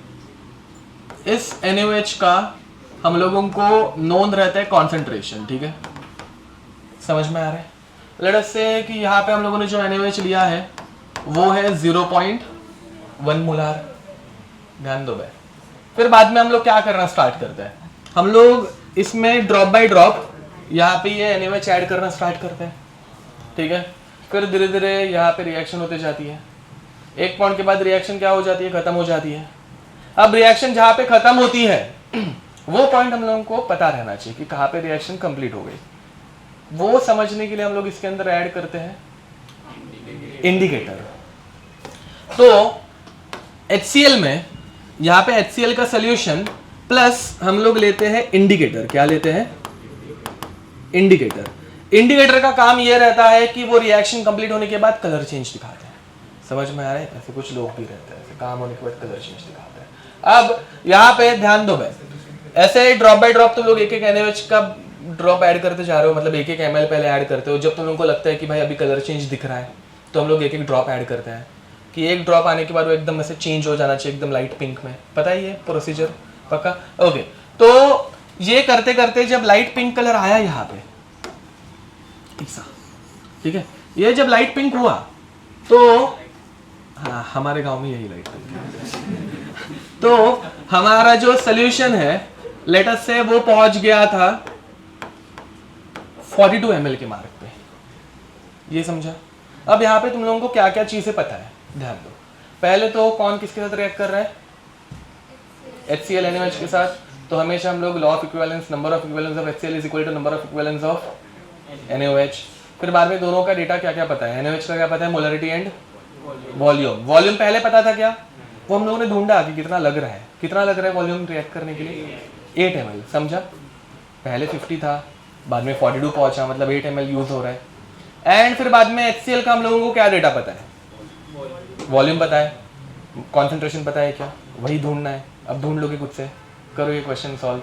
इस NaOH का हम लोगों को नोन रहता है कॉन्सेंट्रेशन, ठीक है, समझ में आ रहा है। लेट अस से कि यहाँ पे हम लोगों ने जो NaOH लिया है वो है 0.1 मोलार, ध्यान दो भाई। फिर बाद में हम लोग क्या करना स्टार्ट करते हैं, हम लोग इसमें ड्रॉप बाय ड्रॉप यहाँ पे ये NaOH ऐड करना स्टार्ट करते हैं, ठीक है। फिर धीरे धीरे यहाँ पे रिएक्शन होते जाती है, एक पॉइंट के बाद रिएक्शन क्या हो जाती है, खत्म हो जाती है। अब रिएक्शन जहाँ पे खत्म होती है वो पॉइंट हम लोगों को पता रहना चाहिए कि कहाँ पे रिएक्शन कंप्लीट हो गई। वो समझने के लिए हम लोग इसके अंदर ऐड करते हैं इंडिकेटर। तो HCl में यहाँ पे HCl का सोल्यूशन प्लस हम लोग लेते हैं इंडिकेटर। क्या लेते हैं? इंडिकेटर। इंडिकेटर का काम ये रहता है कि वो रिएक्शन कंप्लीट होने के बाद कलर चेंज दिखाते हैं, समझ में आ रहा है। ऐसे कुछ लोग भी रहते हैं, ऐसे काम होने के बाद कलर चेंज दिखाते हैं। अब यहाँ पे ध्यान दो भाई, ऐसे ड्रॉप बाय ड्रॉप तुम लोग एक एक NaOH का ड्रॉप ऐड करते जा रहे हो, मतलब एक एक ml पहले ऐड करते हो। जब तुम लोगों को लगता है कि भाई अभी कलर चेंज दिख रहा है तो हम लोग एक एक ड्रॉप ऐड करते हैं कि एक ड्रॉप आने के बाद वो एकदम ऐसे चेंज हो जाना चाहिए, एकदम लाइट पिंक में। पता ही है प्रोसीजर, पक्का? ओके, तो ये करते करते जब लाइट पिंक कलर आया यहाँ पे ऐसा, ठीक है, ये जब लाइट पिंक हुआ तो हाँ, हमारे गांव में यही लाइट पिंक है। तो हमारा जो सोल्यूशन है लेट अस से वो पहुंच गया था 42 ml के मार्क पे, ये समझा। अब यहाँ पे तुम लोगों को क्या क्या चीजें पता है, ध्यान दो। पहले तो कौन किसके साथ रिएक्ट कर रहा है? HCl NaOH के साथ। तो हमेशा हम लोग law of equivalence, number of equivalence of HCl is equal to number of equivalence of NaOH। फिर बाद में दोनों का डेटा क्या क्या पता है, NaOH का क्या पता है, मोलरिटी एंड वॉल्यूम। वॉल्यूम पहले पता था क्या, वो हम लोगों ने ढूंढा कि कितना लग रहा है, कितना लग रहा है वॉल्यूम रिएक्ट करने के लिए, 8 ml, समझा। पहले 50 था, बाद में 42 पहुंचा, मतलब 8 ml यूज हो रहा है। एंड फिर बाद में HCl का हम लोगों को क्या डेटा पता है, वॉल्यूम पता है, कॉन्सेंट्रेशन पता है, क्या वही ढूंढना है। अब ढूंढ लोगे खुद से, करो ये क्वेश्चन सॉल्व।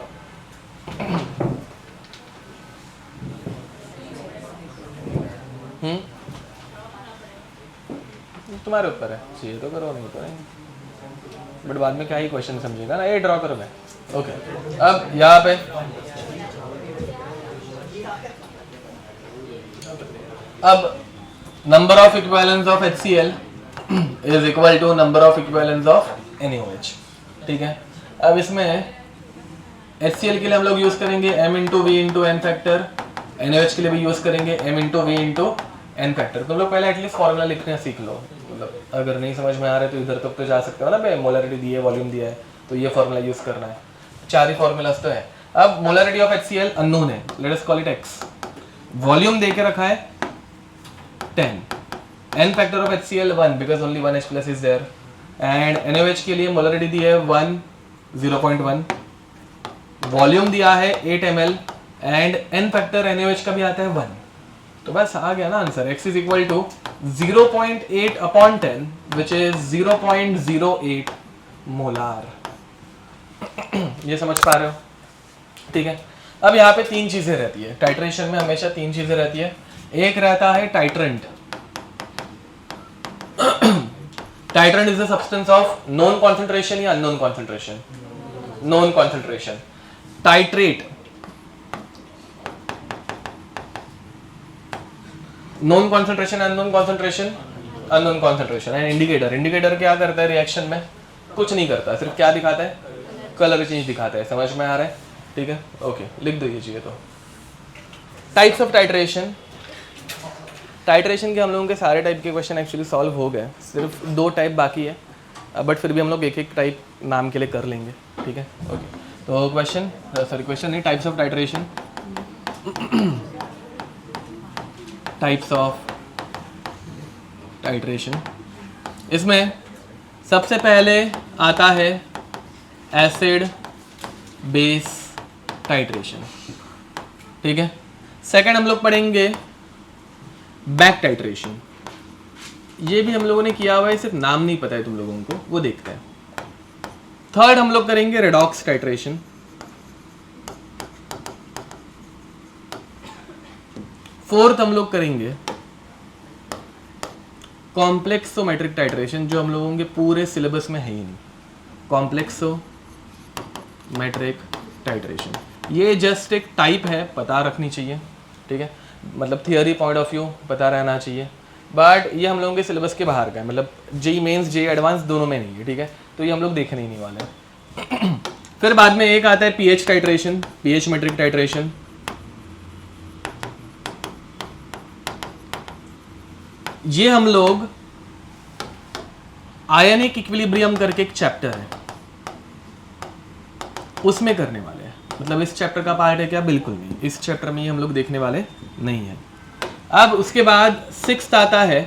तुम्हारे ऊपर है, चाहिए तो करो, नहीं तो नहीं। बट बाद में क्या ही क्वेश्चन समझेगा ना, ये ड्रॉ करो मैं। ओके, अब यहाँ पे अब number of equivalence of HCl is equal to number of equivalence of NaOH, ठीक है। अब इसमें HCl के लिए हम लोग यूज करेंगे m into V into N factor, NaOH के लिए भी यूज करेंगे m into V into N factor. तुम लोग पहले एटलीस्ट फॉर्मूला लिखना सीख लो, मतलब अगर नहीं समझ में आ रहा है तो इधर तक तो जा सकते हो ना भाई, मोलरिटी दी है, वॉल्यूम दिया है, तो ये फॉर्मूला यूज करना है। 4 ही फॉर्मूलाज तो है। अब मोलरिटी ऑफ HCl अननोन है, let us call it x। Volume दे के रखा है 10, n factor of HCl 1 because only 1 H plus is there, and NaOH के लिए मोलरिटी दी है 1, 0.1, वॉल्यूम दिया है 8 ml, and n factor NaOH का भी आता है 1। तो बस आ गया ना answer, x is equal to 0.8 upon 10 which is 0.08 molar. ये समझ पा रहे हो? ठीक है। अब यहाँ पे तीन चीजें रहती है टाइट्रेशन में, हमेशा तीन चीजें रहती है। एक रहता है titrant. Titrant is the substance of known concentration या unknown concentration? Known concentration. Titrate non concentration, unknown concentration, unknown concentration. And indicator, indicator क्या करता है रिएक्शन में? कुछ नहीं करता, सिर्फ क्या दिखाता है? कलर चेंज दिखाता है। समझ में आ रहा है? ठीक है, ओके, लिख दो ये चीज़ें। तो टाइप्स ऑफ टाइट्रेशन। टाइट्रेशन के हम लोगों के सारे टाइप के क्वेश्चन एक्चुअली सॉल्व हो गए, सिर्फ दो टाइप बाकी है, बट फिर भी हम लोग एक एक टाइप नाम के लिए कर लेंगे। ठीक है, ओके। तो क्वेश्चन नहीं, types of titration. Types of titration, इसमें सबसे पहले आता है एसिड बेस टाइट्रेशन। ठीक है। सेकंड हम लोग पढ़ेंगे बैक टाइट्रेशन। ये भी हम लोगों ने किया हुआ है, सिर्फ नाम नहीं पता है तुम लोगों को, वो देखते हैं। थर्ड हम लोग करेंगे रेडॉक्स टाइट्रेशन। फोर्थ हम लोग करेंगे कॉम्प्लेक्सोमेट्रिक टाइट्रेशन, जो हम लोगों के पूरे सिलेबस में है ही नहीं। कॉम्प्लेक्सोमेट्रिक टाइट्रेशन ये जस्ट एक टाइप है, पता रखनी चाहिए। ठीक है, मतलब थियोरी पॉइंट ऑफ व्यू पता रहना चाहिए, बट ये हम लोगों के सिलेबस के बाहर का है, मतलब जेई मेंस जेई एडवांस दोनों में नहीं है। ठीक है, तो ये हम लोग देखने ही नहीं वाले हैं। फिर बाद में एक आता है pH titration, pH metric titration. ये हम लोग आयनिक इक्विलिब्रियम करके एक चैप्टर है उसमें करने वाले हैं। मतलब इस चैप्टर का पार्ट है क्या? बिल्कुल नहीं, इस चैप्टर में ही हम लोग देखने वाले नहीं है। अब उसके बाद सिक्स्थ आता है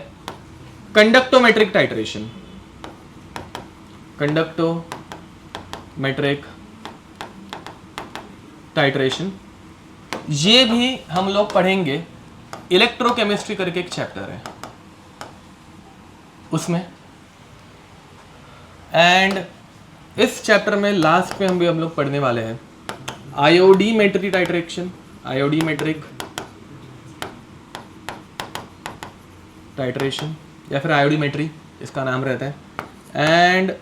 कंडक्टोमेट्रिक टाइट्रेशन। कंडक्टोमेट्रिक टाइट्रेशन ये भी हम लोग पढ़ेंगे, इलेक्ट्रोकेमिस्ट्री करके एक चैप्टर है उसमें। एंड इस चैप्टर में लास्ट में हम लोग पढ़ने वाले हैं आयोडीमेट्री टाइट्रेशन, आयोडीमेट्रिक टाइट्रेशन या फिर आयोडीमेट्री इसका नाम रहता है। एंड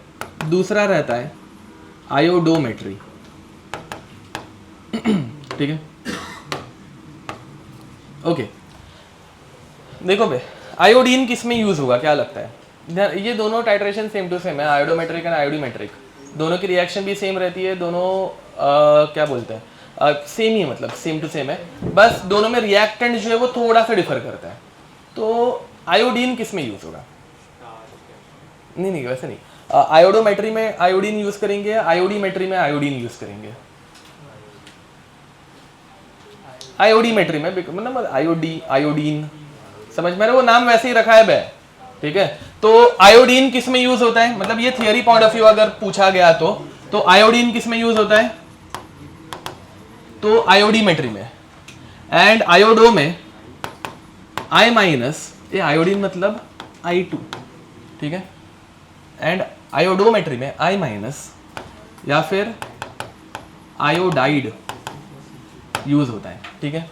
दूसरा रहता है आयोडोमेट्री। ठीक है, ओके। देखो बे, आयोडीन किस में यूज होगा, क्या लगता है? ये दोनों टाइट्रेशन सेम टू सेम है, आयोडोमेट्रिक एंड आयोडीमेट्रिक। दोनों की रिएक्शन भी सेम रहती है, दोनों क्या बोलते हैं, सेम ही है, मतलब सेम टू सेम है, बस दोनों में रिएक्टेंट जो है वो थोड़ा सा डिफर करता है। तो आयोडीन किस में यूज होगा? नहीं वैसे नहीं, आयोडोमेट्री में आयोडीन यूज करेंगे, आयोडीमेट्री में आयोडीन यूज करेंगे। आयोडीमेट्री में मतलब आयोडीन समझ में, वो नाम वैसे ही रखा है बे। ठीक है, तो आयोडीन किस में यूज होता है, मतलब ये थियरी पॉइंट ऑफ व्यू अगर पूछा गया तो आयोडीन किस में यूज होता है? तो आयोडीमेट्री में। एंड आयोडो में I माइनस, ये आयोडीन मतलब I2। ठीक है, एंड आयोडोमेट्री में I माइनस या फिर आयोडाइड यूज होता है। ठीक है,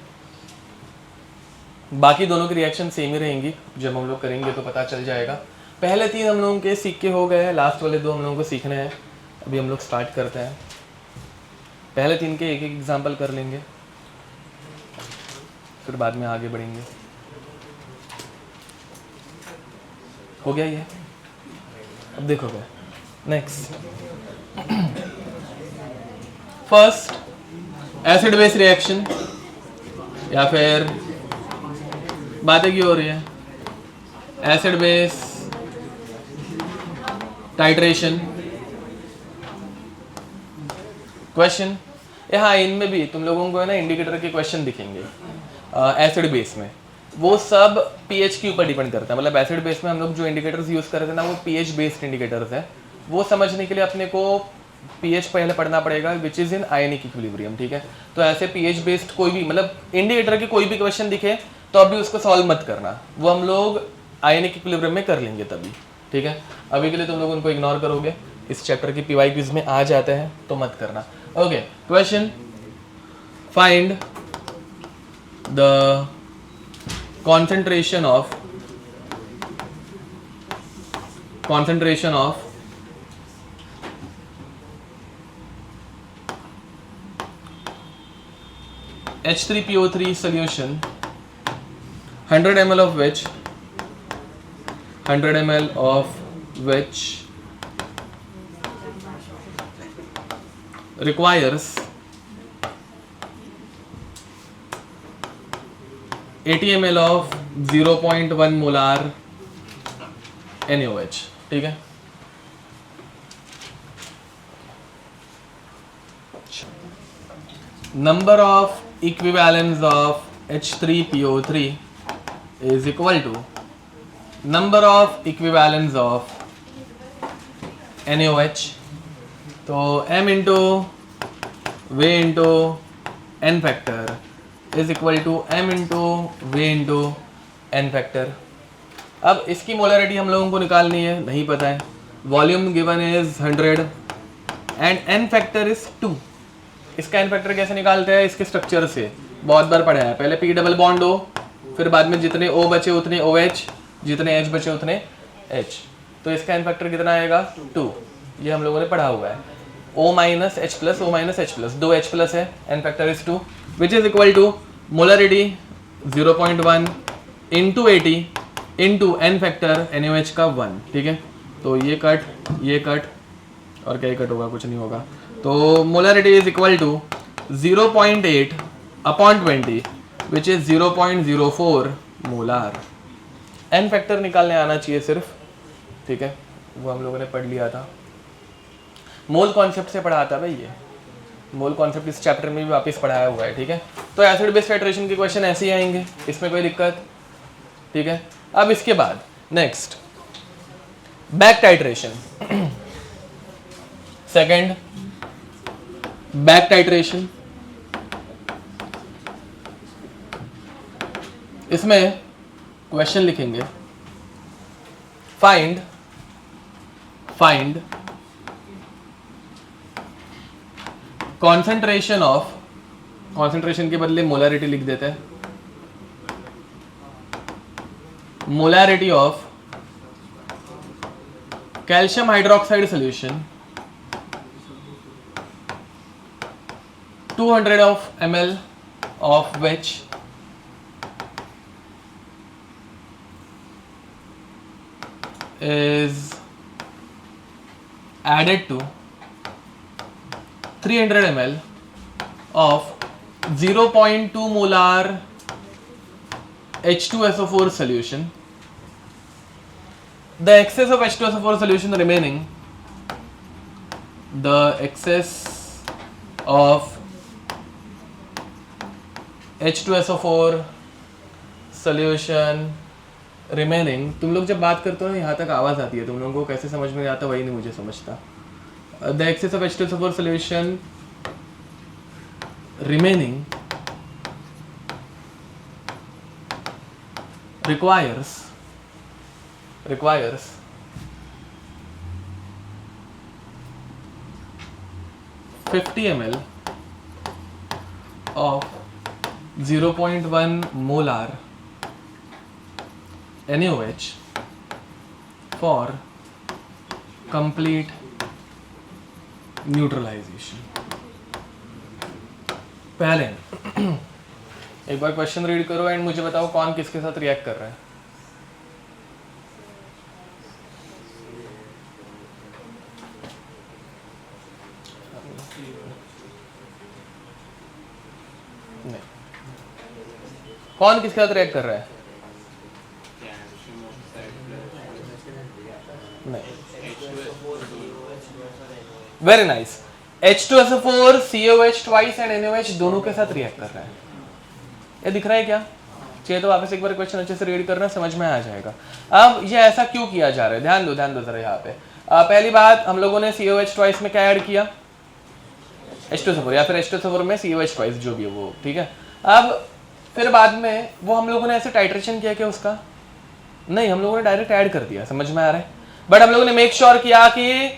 बाकी दोनों की रिएक्शन सेम ही रहेंगी, जब हम लोग करेंगे तो पता चल जाएगा। पहले तीन हम लोगों के सीख के हो गए हैं, लास्ट वाले दो हम लोगों को सीखने हैं। अभी हम लोग स्टार्ट करते हैं, पहले तीन के एक एक एग्जाम्पल कर लेंगे, फिर बाद में आगे बढ़ेंगे। हो गया ये? अब देखोगे next. First acid base reaction, या फिर बातें क्यों हो रही है, एसिड बेस टाइट्रेशन। क्वेश्चन हाँ, इनमें भी तुम लोगों को है ना इंडिकेटर के क्वेश्चन दिखेंगे एसिड बेस में, वो सब पीएच के ऊपर डिपेंड करता है। मतलब एसिड बेस में हम लोग जो इंडिकेटर्स यूज कर रहे थे ना, वो पीएच बेस्ड इंडिकेटर्स है। वो समझने के लिए अपने को पीएच पहले पढ़ना पड़ेगा, which is in ionic equilibrium. ठीक है, तो ऐसे पीएच बेस्ड कोई भी मतलब इंडिकेटर के कोई भी क्वेश्चन दिखे तो अभी उसको सॉल्व मत करना, वो हम लोग आयनिक इक्विलिब्रियम में कर लेंगे तभी, ठीक है। अभी के लिए तुम लोग उनको इग्नोर करोगे, इस चैप्टर की पीवाई क्विज में आ जाते हैं तो मत करना। Okay, question, find the concentration of H3PO3 solution 100 ml of which requires 80 ml of 0.1 molar NaOH, ठीक है। Number of equivalents of H3PO3 is equal to number of equivalents of NaOH, तो m into V into n factor is equal to m into V into n factor. अब इसकी molarity हम लोगों को निकालनी है, नहीं पता है। Volume given is 100 and n factor is 2। इसका n फैक्टर कैसे निकालते हैं? इसके स्ट्रक्चर से बहुत बार पढ़ा है। पहले p डबल बॉन्ड O, फिर बाद में जितने O बचे उतने OH, जितने H बचे उतने H। तो इसका n फैक्टर कितना आएगा? 2। ये हम लोगों ने पढ़ा हुआ है। O minus H plus, O minus H plus, 2 H plus है, n factor is 2 which is equal to molarity 0.1 into 80 into n factor NaOH का 1, ठीक है। तो ये कट और क्या कट होगा? कुछ नहीं होगा। तो molarity is equal to 0.8 upon 20 which is 0.04 molar. n factor निकालने आना चाहिए सिर्फ, ठीक है। वो हम लोगों ने पढ़ लिया था, मोल कॉन्सेप्ट से पढ़ा था भाई। ये मोल कॉन्सेप्ट इस चैप्टर में भी वापस पढ़ाया हुआ है, ठीक है। तो एसिड बेस टाइट्रेशन के क्वेश्चन ऐसे ही आएंगे, इसमें कोई दिक्कत, ठीक है। अब इसके बाद next back titration. Second back titration, इसमें क्वेश्चन लिखेंगे फाइंड कॉन्सेंट्रेशन ऑफ, कॉन्सेंट्रेशन के बदले मोलरिटी लिख देते हैं, molarity of calcium hydroxide solution 200 ml of which is added to 300 ml of 0.2 molar H2SO4 solution. The excess of H2SO4 solution remaining, the excess of H2SO4 solution remaining, तुम लोग जब बात करते हो ना यहाँ तक आवाज़ आती है, तुम लोगों को कैसे समझ में आता वही नहीं मुझे समझता। The excess of H2SO4 solution remaining requires 50 ml of 0.1 molar NaOH for complete neutralization. पहले एक बार क्वेश्चन रीड करो एंड मुझे बताओ कौन किसके साथ रिएक्ट कर रहा है। नहीं, कौन किसके साथ रिएक्ट कर रहा है? नहीं, very nice. H2SO4 COH twice and NaOH दोनों के साथ रिएक्ट कर रहा है। ये दिख रहा है क्या? चाहिए तो वापस एक बार क्वेश्चन अच्छे से रीड करना, समझ में आ जाएगा। अब ये ऐसा क्यों किया जा रहा है, ध्यान दो जरा यहाँ पे। पहली बात, हम लोगों ने COH ट्वाइस में क्या ऐड किया? H2SO4 या फिर H2SO4 में COH ट्वाइस, जो भी है वो, ठीक है। अब फिर बाद में वो हम लोगों ने ऐसे टाइट्रेशन किया क्या उसका? नहीं, हम लोगों ने डायरेक्ट ऐड कर दिया, समझ में आ रहा है। बट हम लोगों ने मेक श्योर किया कि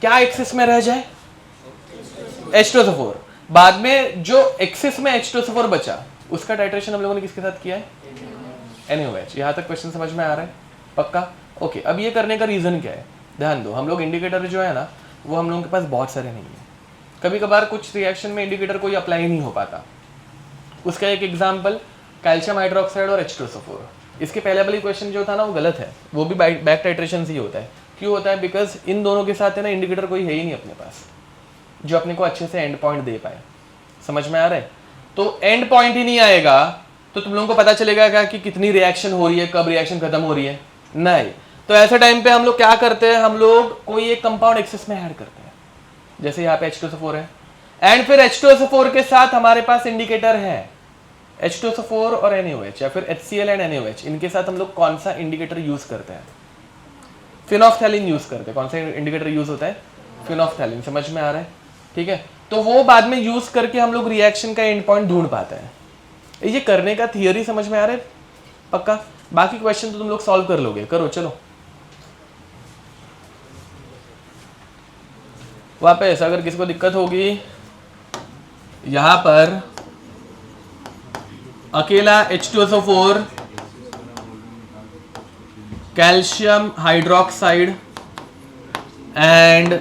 क्या एक्सिस में रह जाए, H2SO4। बाद में जो एक्सिस में H2SO4 बचा उसका टाइट्रेशन हम लोगों ने किसके साथ किया है, NaOH। यहाँ तक क्वेश्चन समझ में आ रहा है, पक्का? ओके, अब ये करने का रीजन क्या है, ध्यान दो। हम लोग इंडिकेटर जो है ना, वो हम लोगों के पास बहुत सारे नहीं है। कभी कभार कुछ रिएक्शन में इंडिकेटर कोई अप्लाई नहीं हो पाता। उसका एक एग्जाम्पल कैल्शियम हाइड्रोक्साइड और H2SO4। इसके पहले वाली क्वेश्चन जो था ना वो गलत है, वो भी बैक टाइट्रेशन से ही होता है। क्यों होता है? बिकॉज इन दोनों के साथ है ना इंडिकेटर कोई है ही नहीं अपने पास जो अपने को अच्छे से एंड पॉइंट दे पाए। समझ में आ रहा है? तो एंड पॉइंट ही नहीं आएगा तो तुम लोगों को पता चलेगा क्या कि कितनी रिएक्शन हो रही है, कब रिएक्शन खत्म हो रही है? नहीं। तो ऐसे टाइम पे हम लोग क्या करते हैं, हम लोग कोई एक कंपाउंड एक्सेस में ऐड करते हैं। जैसे यहाँ पे H2SO4 है एंड फिर H2SO4 के साथ हमारे पास इंडिकेटर है H2SO4 और NaOH, या फिर HCl एंड NaOH। इनके साथ हम लोग कौन सा इंडिकेटर यूज करते हैं? फिनोफ्थैलिन यूज करते हैं। कौन सा इंडिकेटर यूज होता है? फिनोफ्थैलिन। समझ में आ रहा है? ठीक है, तो वो बाद में यूज करके हम लोग रिएक्शन का एंड पॉइंट ढूंढ पाते हैं। ये करने का थियरी समझ में आ रहा है, पक्का? बाकी क्वेश्चन तो तुम लोग सॉल्व कर लोगे, करो चलो। वापस अगर किसी को दिक्कत होगी, यहां पर अकेला H2SO4 calcium hydroxide and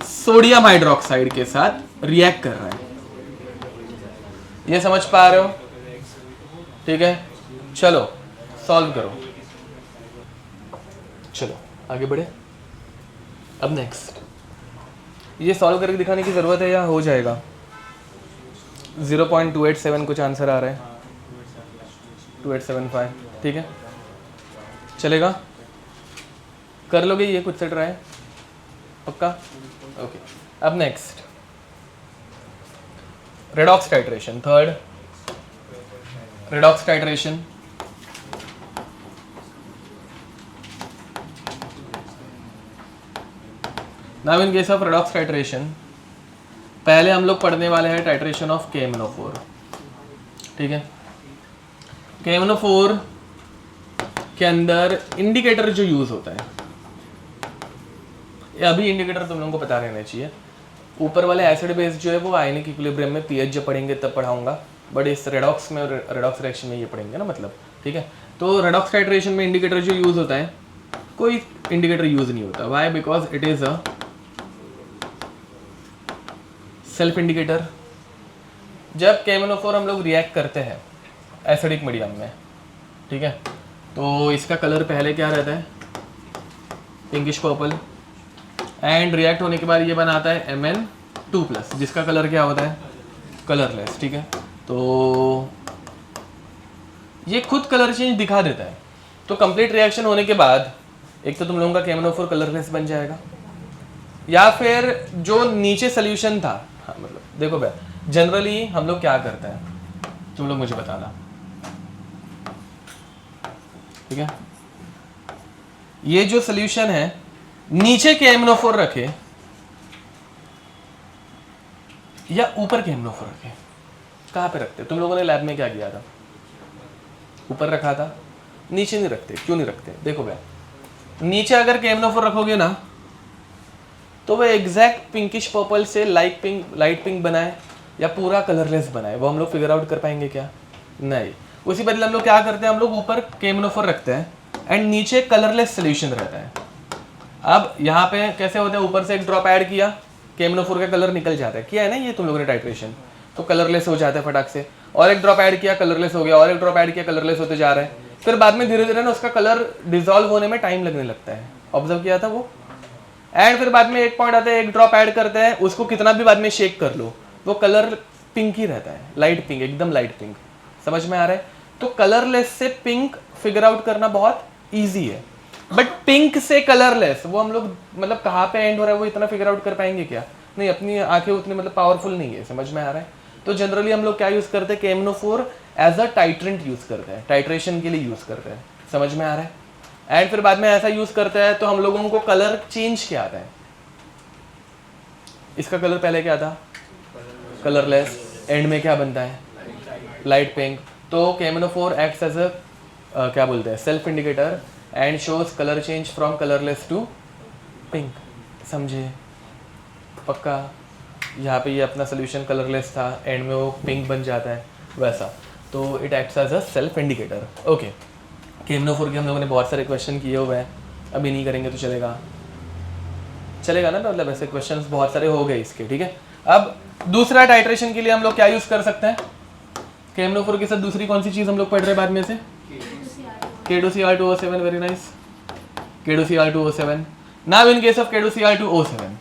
sodium hydroxide के साथ रिएक्ट कर रहा है, ये समझ पा रहे हो? ठीक है, चलो सॉल्व करो। चलो आगे बढ़े। अब नेक्स्ट, ये सॉल्व करके दिखाने की जरूरत है या हो जाएगा? 0.287 कुछ आंसर आ रहा है, 2875। ठीक है, चलेगा? कर लोगे ये कुछ से ट्राई, पक्का? ओके, अब next redox titration, third redox titration. Now in case of redox titration पहले हम लोग पढ़ने वाले हैं टाइट्रेशन ऑफ KMnO4। ठीक है, KMnO4 के अंदर इंडिकेटर जो यूज होता है, ये अभी इंडिकेटर तुम लोगों को पता रहना चाहिए। ऊपर वाले एसिड बेस जो है वो आयनिक इक्विलिब्रियम में पीएच जब पढ़ेंगे तब पढ़ाऊंगा, बट इस रेडॉक्स में, रेडॉक्स रिएक्शन में ये पढ़ेंगे ना, मतलब। ठीक है, तो रेडॉक्स टाइट्रेशन में इंडिकेटर जो यूज होता है, कोई इंडिकेटर यूज नहीं होता। Why? Because it is a self indicator. जब KMnO4 हम लोग रिएक्ट करते हैं एसिडिक मीडियम में, ठीक है, तो इसका कलर पहले क्या रहता है? Pinkish purple. एंड रिएक्ट होने के बाद ये बनाता है Mn2+, जिसका कलर क्या होता है? कलरलेस। ठीक है, तो ये खुद कलर चेंज दिखा देता है। तो कंप्लीट रिएक्शन होने के बाद एक तो तुम लोगों का KMnO4 कलरलेस बन जाएगा, या फिर जो नीचे सोल्यूशन था, हाँ, मतलब देखो भाई, जनरली हम लोग क्या करते हैं, तुम लोग मुझे बताना। ठीक है, ये जो सोल्यूशन है नीचे KMnO4 रखे या ऊपर KMnO4 रखे, कहाँ पे रखते? तुम लोगों ने लैब में क्या किया था? ऊपर रखा था, नीचे नहीं रखते। क्यों नहीं रखते? देखो भाई, नीचे अगर KMnO4 रखोगे ना तो वो एग्जैक्ट पिंकिश पर्पल से लाइट पिंक बनाए या पूरा कलरलेस बनाए, वो हम लोग फिगर आउट कर पाएंगे क्या? नहीं। उसी बदले हम लोग क्या करते हैं, हम लोग ऊपर KMnO4 रखते हैं एंड नीचे कलरलेस सोल्यूशन रहता है। अब यहाँ पे कैसे होता है, ऊपर से एक ड्रॉप ऐड किया, KMnO4 का कलर निकल जाता है, किया है ना ये तुम लोगों ने टाइट्रेशन, तो कलरलेस हो जाता है फटाक से। और एक ड्रॉप ऐड किया, कलरलेस हो गया, और एक ड्रॉप ऐड किया, कलरलेस होते जा रहा है। फिर बाद में धीरे धीरे ना उसका कलर डिजॉल्व होने में टाइम लगने लगता है, ऑब्जर्व किया था वो। एंड फिर बाद में एक पॉइंट आता है, एक ड्रॉप ऐड करते हैं, उसको कितना भी बाद में शेक कर लो वो कलर पिंक ही रहता है, लाइट पिंक, एकदम लाइट पिंक। समझ में आ रहा है? तो कलरलेस से पिंक फिगर आउट करना बहुत ईजी है, बट पिंक से कलरलेस वो हम लोग मतलब कहाँ पे एंड हो रहा है वो इतना फिगर आउट कर पाएंगे क्या? नहीं, अपनी आंखें उतनी मतलब पावरफुल नहीं है। समझ में आ रहा है? तो जनरली हम लोग क्या यूज करते हैं, KMnO4 as a titrant use करते हैं, टाइट्रेशन के लिए यूज करते हैं। समझ में आ रहा है? एंड फिर बाद में ऐसा यूज करते हैं तो हम लोगों को कलर चेंज क्या आता है। इसका कलर पहले क्या था? कलरलेस। एंड में क्या बनता है? Light pink. तो KMnO4 एक्ट्स एज अ क्या बोलते हैं, self indicator, and shows colour change from colourless to pink. समझे? पक्का? यहाँ पे ये अपना सोल्यूशन कलरलेस था, एंड में वो पिंक बन जाता है वैसा, तो it acts as a self indicator. Okay, KMnO4 के हम लोगों ने बहुत सारे क्वेश्चन किए हुए हैं, अभी नहीं करेंगे तो चलेगा, चलेगा ना? मतलब ऐसे क्वेश्चंस बहुत सारे हो गए इसके, ठीक है। अब दूसरा टाइट्रेशन के लिए हम लोग क्या यूज़ कर सकते हैं? KMnO4 के साथ दूसरी कौन सी चीज़ हम लोग पढ़ रहे हैं बाद में से? K2Cr2O7, very nice, K2Cr2O7। Now in case of K2Cr2O7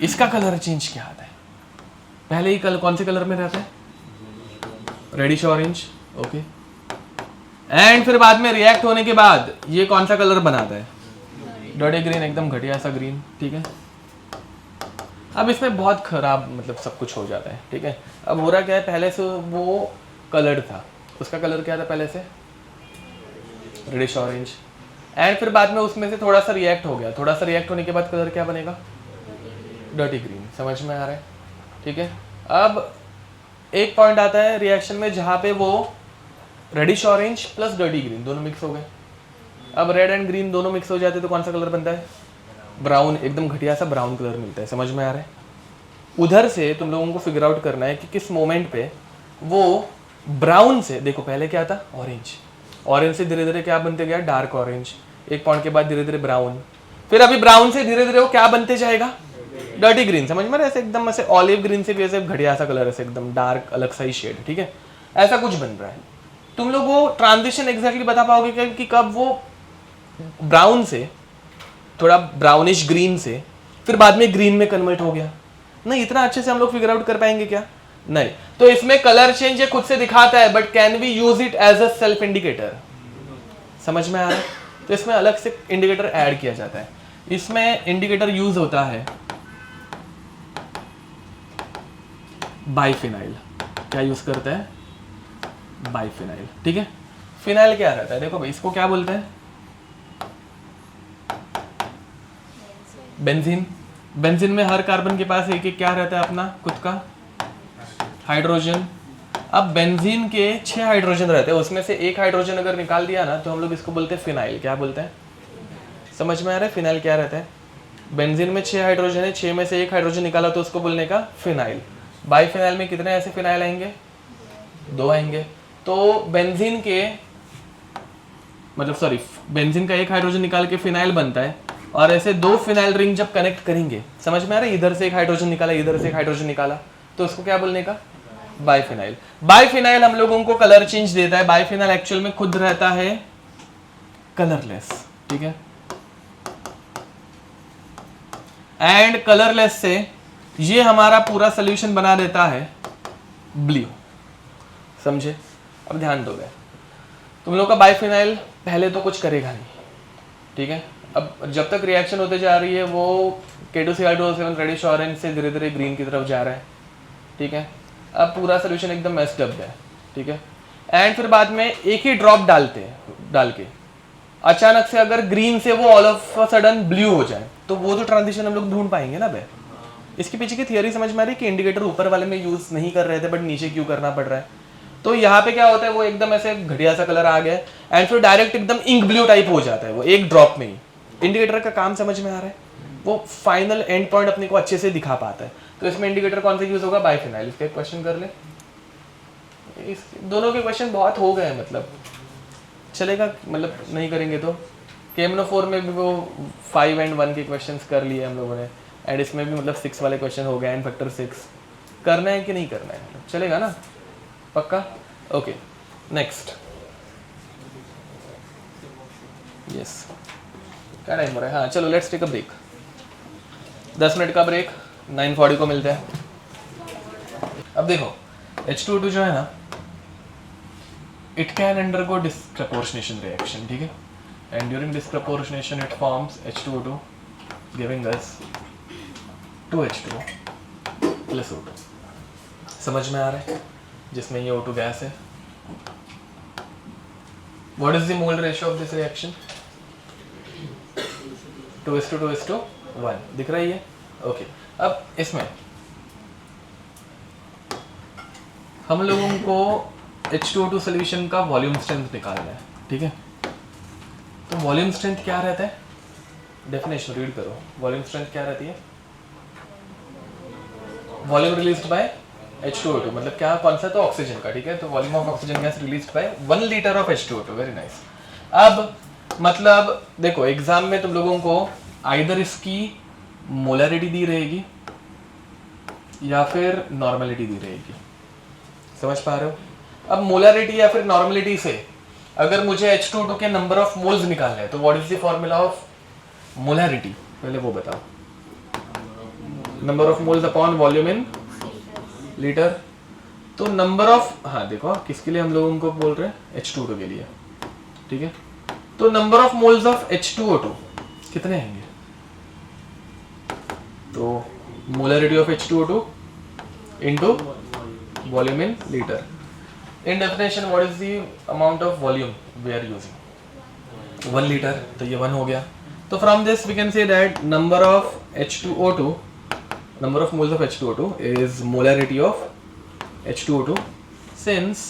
इसका कलर चेंज क्या आता है? पहले ही कौन से कलर में रहता है? Reddish orange, okay. एंड फिर बाद में रिएक्ट होने के बाद ये कौन सा कलर बनाता है? डर्टी ग्रीन, एकदम घटिया सा ग्रीन, ठीक है। अब इसमें बहुत खराब मतलब सब कुछ हो जाता है, ठीक है। अब हो रहा क्या है, पहले से वो कलर्ड था, उसका कलर क्या था पहले से? Reddish orange. एंड फिर बाद में उसमें से थोड़ा सा रिएक्ट हो गया, थोड़ा सा रिएक्ट होने के बाद कलर क्या बनेगा? Dirty green. समझ में आ रहा है? ठीक है। अब एक पॉइंट आता है रिएक्शन में जहाँ पे वो reddish orange plus dirty green दोनों मिक्स हो गए। अब रेड एंड ग्रीन दोनों मिक्स हो जाते तो कौन सा कलर बनता है? ब्राउन, एकदम घटिया सा ब्राउन कलर मिलता है। समझ में आ रहा है? उधर से तुम लोगों को फिगर आउट करना है कि किस मोमेंट पे वो ब्राउन से, देखो पहले क्या था? ऑरेंज, ऑरेंज से धीरे धीरे क्या बनते गया? डार्क ऑरेंज, एक पॉइंट के बाद धीरे धीरे ब्राउन, फिर अभी ब्राउन से धीरे धीरे वो क्या बनते जाएगा? Dirty green. समझ में? ऐसे एकदम ऐसे ऑलिव ग्रीन से भी ऐसे घटिया सा कलर, ऐसे एकदम डार्क अलग सा ही शेड, ठीक है। ऐसा कुछ बन रहा है। तुम लोग वो ट्रांजिशन एग्जैक्टली बता पाओगे कि कब वो ब्राउन से थोड़ा ब्राउनिश ग्रीन से फिर बाद में ग्रीन में कन्वर्ट हो गया? नहीं, इतना अच्छे से हम लोग फिगर आउट कर पाएंगे क्या? नहीं। तो इसमें कलर चेंज ये खुद से दिखाता है, but can we use it as a self indicator? समझ में आ रहा है? तो इसमें अलग से इंडिकेटर ऐड किया जाता है। इसमें इंडिकेटर यूज होता है बाइफिनाइल। क्या यूज करता है? बाइफिनाइल, ठीक है। फिनाइल क्या रहता है? देखो भाई, इसको क्या बोलते हैं? बेंजीन। बेंजीन में हर कार्बन के पास एक एक क्या रहता है? अपना खुद का हाइड्रोजन। अब बेंजीन के 6 हाइड्रोजन रहते हैं, उसमें से एक हाइड्रोजन अगर निकाल दिया ना तो हम लोग इसको बोलते हैं फिनाइल। क्या बोलते हैं? समझ में आ रहा है? फिनाइल क्या रहता है? बेंजीन में 6 हाइड्रोजन है, 6 में से एक हाइड्रोजन निकाला तो उसको बोलने का फिनाइल। बाइफिनाइल में कितने ऐसे फिनाइल आएंगे? 2 आएंगे। तो बेंजीन के मतलब सॉरी, बेंजीन का एक हाइड्रोजन निकाल के फिनाइल बनता है, और ऐसे 2 फिनाइल रिंग जब कनेक्ट करेंगे, समझ में आ रहा है? इधर से एक हाइड्रोजन निकाला, इधर से एक हाइड्रोजन निकाला, तो उसको क्या बोलने का? बाइफिनाइल। बाइफिनाइल हम लोगों को कलर चेंज देता है। बाइफिनाइल एक्चुअल में खुद रहता है कलरलेस, ठीक है। एंड कलरलेस से ये हमारा पूरा सोल्यूशन बना देता है ब्लू। समझे? अब ध्यान दोगे, तुम लोग का बाइफिनाइल पहले तो कुछ करेगा नहीं, ठीक है। अब जब तक रिएक्शन होते जा रही है वो K2Cr2O7 रेडिश ऑरेंज से धीरे धीरे ग्रीन की तरफ जा रहा है, ठीक है। अब पूरा सोल्यूशन एकदम मेस्ड अप है, ठीक है। एंड फिर बाद में एक ही ड्रॉप डाल के अचानक से अगर ग्रीन से वो all of a sudden blue हो जाए, तो वो तो ट्रांजिशन हम लोग ढूंढ पाएंगे ना बे? इसके पीछे की थियरी समझ में आ रही है कि इंडिकेटर ऊपर वाले में यूज नहीं कर रहे थे बट नीचे क्यों करना पड़ रहा है? तो यहाँ पे क्या होता है, वो एकदम ऐसे घटिया सा कलर आ गया एंड फिर डायरेक्ट एकदम इंक ब्लू टाइप हो जाता है वो एक ड्रॉप में ही। इंडिकेटर का काम समझ में आ रहा है? वो फाइनल एंड पॉइंट अपने को अच्छे से दिखा पाता है। तो इसमें इंडिकेटर कौन सा यूज होगा? बाइफिनाइल। इसका एक क्वेश्चन कर ले। इस दोनों के क्वेश्चन बहुत हो गए, मतलब चलेगा, मतलब नहीं करेंगे तो। KMnO4 में भी वो 5 and 1 के क्वेश्चंस कर लिए हम लोगों ने, एंड इसमें भी मतलब 6 वाले क्वेश्चन हो गए एंड फैक्टर 6। करना है कि नहीं करना है? चलेगा ना? पक्का? Okay, next. यस, क्या टाइम हो रहा है? हाँ चलो, let's take a break. 10 minute का ब्रेक, 9:40 को मिलते हैं। अब देखो, H2O2 जो है ना, it can undergo disproportionation reaction, ठीक है। And during disproportionation it forms H2O2 giving us 2H2O plus O2। समझ में आ रहा है? जिसमें ये O2 गैस है। What is the mole ratio of this reaction? 2:2:1 दिख रही है? ओके। अब इसमें हम लोगों को H2O2 सोल्यूशन का वॉल्यूम स्ट्रेंथ निकालना है, ठीक है। तो वॉल्यूम स्ट्रेंथ क्या रहता है, डेफिनेशन रीड करो, वॉल्यूम स्ट्रेंथ क्या रहती है, वॉल्यूम रिलीज्ड बाय H2O2, मतलब क्या कौन सा, तो ऑक्सीजन का, ठीक है, तो volume of oxygen gas released by 1 litre of H2O2, very nice. अब मतलब देखो एग्जाम में तुम लोगों को आइदर इसकी मोलैरिटी दी रहेगी या फिर नॉर्मेलिटी दी रहेगी, समझ पा रहे हो। अब मोलैरिटी या फिर नॉर्मेलिटी से अगर मुझे H2O2 के नंबर ऑफ मोल्स निकालने हैं तो what is the formula of molarity, पहले वो बताओ। Number of moles upon volume in litre. तो नंबर ऑफ, हाँ देखो किसके लिए हम लोगों को बोल रहे हैं, H2O2 के लिए, ठीक है। तो number of moles of H2O2 कितने आएंगे, तो molarity of H2O2 into volume in litre. In definition, what is the amount of volume we are using? 1 liter, तो ये 1 हो गया। तो from this we can say that number of H2O2, number of moles of H2O2 is molarity of H2O2 since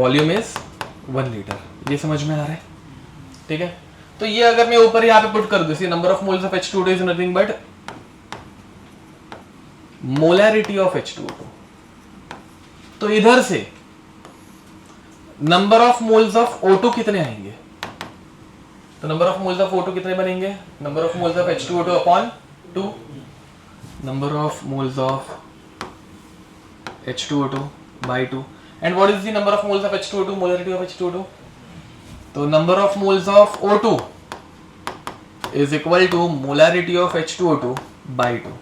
volume is 1 liter। ये समझ में आ रहा है, ठीक है। तो ये अगर मैं ऊपर यहाँ पे पुट कर दूँ, number of moles of H2O2 is nothing but molarity of H2O2। तो इधर से number of moles of O2 कितने आएंगे, तो number of moles of O2 कितने बनेंगे, number of moles of H2O2 upon 2, number of moles of H2O2 by 2। And what is the number of moles of H2O2, molarity of H2O2, तो number of moles of O2 is equal to molarity of H2O2 by 2।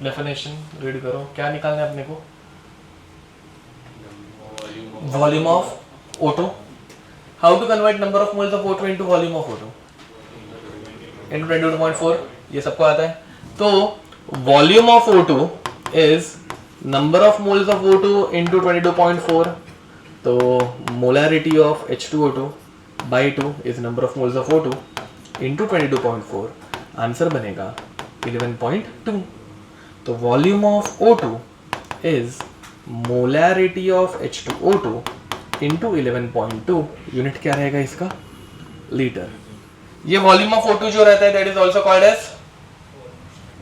Definition read करो, क्या निकालना है अपने को, volume of O2। How to convert number of moles of O2 into volume of O2? Into 22.4, ये सबको आता है। तो volume of O2 is number of moles of O2 into 22.4। तो molarity of H2O2 by 2 is number of moles of O2 into 22.4। Answer बनेगा 11.2। तो volume of O2 is molarity of H2O2 into 11.2, unit क्या रहेगा इसका, litre. ये volume of O2 जो रहता है that is also called as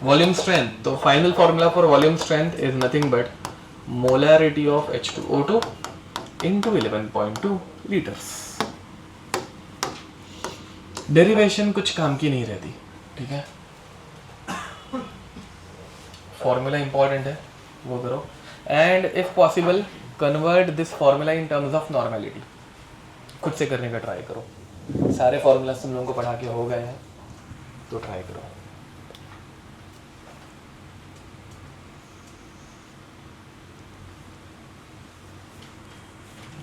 volume strength. तो final formula for volume strength is nothing but molarity of H2O2 into 11.2 litres. Derivation कुछ काम की नहीं रहती, ठीक है, फॉर्मूला इंपॉर्टेंट है, वो करो। And if possible convert this formula in terms of normality, खुद से करने का ट्राई करो। सारे फॉर्मूलाज तुम लोगों को पढ़ा के हो गए हैं तो ट्राई करो।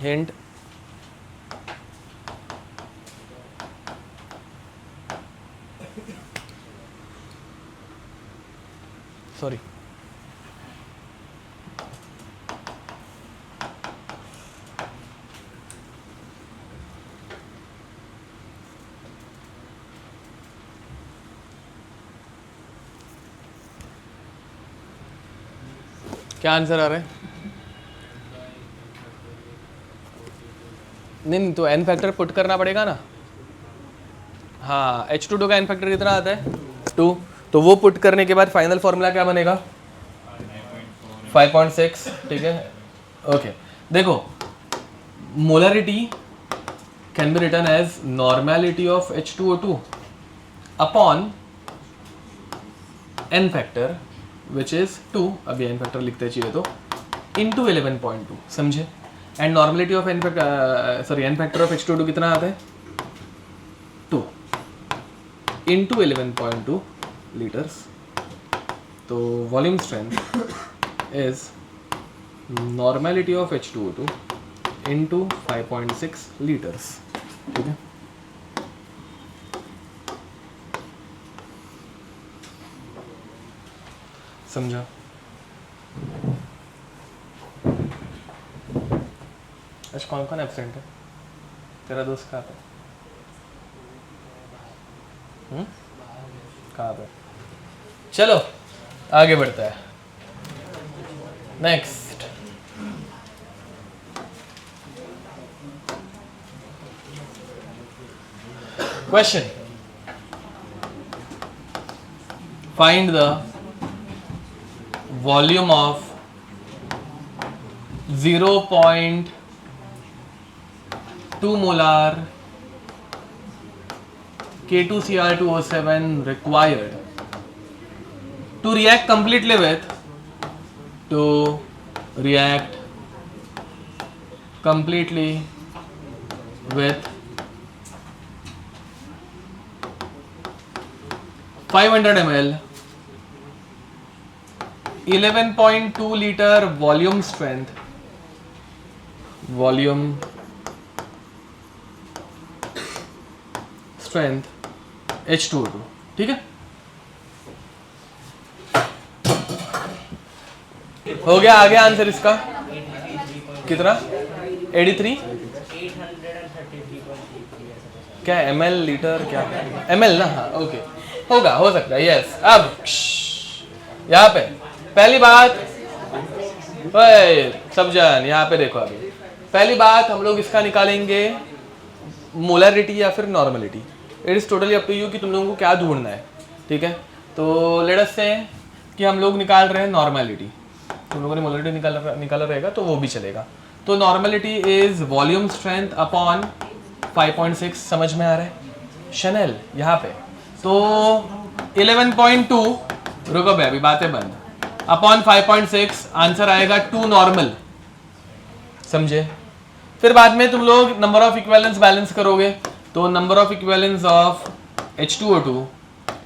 हिंट, सॉरी, क्या आंसर आ रहा है, नहीं तो एन फैक्टर पुट करना पड़ेगा ना। हाँ H2O2 का एन फैक्टर कितना आता है 2, तो वो पुट करने के बाद फाइनल फॉर्मूला क्या बनेगा 5.6, ठीक है। ओके देखो, molarity can be written as normality of H2O2 upon N factor which is 2, अभी एन फैक्टर लिखते चाहिए तो इंटू 11.2, समझे। And normality of N factor of H2O2 कितना आता है 2 इंटू 11.2 लीटर्स। तो volume strength is normality of H2O2 into 5.6 litres, ठीक है। समझा। आज कौन कौन एब्सेंट है, तेरा दोस्त कहाँ पे, कहाँ पे, चलो आगे बढ़ता है। Next question, find the volume of 0.2 molar K2Cr2O7 required to react completely with 500 ml 11.2 liter volume strength H2O2, ठीक है। हो गया, आ गया आंसर इसका कितना 83 क्या ml लीटर क्या ml ना, हाँ ओके होगा, हो सकता है यस। अब यहाँ पे पहली बात सब जान यहाँ पे देखो, अभी पहली बात हम लोग इसका निकालेंगे मोलरिटी या फिर normality. It is totally up to you कि तुम लोगों को क्या ढूंढना है, ठीक है। तो लेट अस से कि हम लोग निकाल रहे हैं नॉर्मलिटी, तुम लोगों ने मोलरिटी निकाला रहेगा तो वो भी चलेगा। तो normality is volume strength upon 5.6, समझ में आ रहा है शनल यहाँ पे। तो 11.2 रुको भाई अभी बातें बंद, अपॉन 5.6 आंसर आएगा 2 नॉर्मल, समझे। फिर बाद में तुम लोग नंबर ऑफ इक्विवेलेंस बैलेंस करोगे, तो number of equivalence of H2O2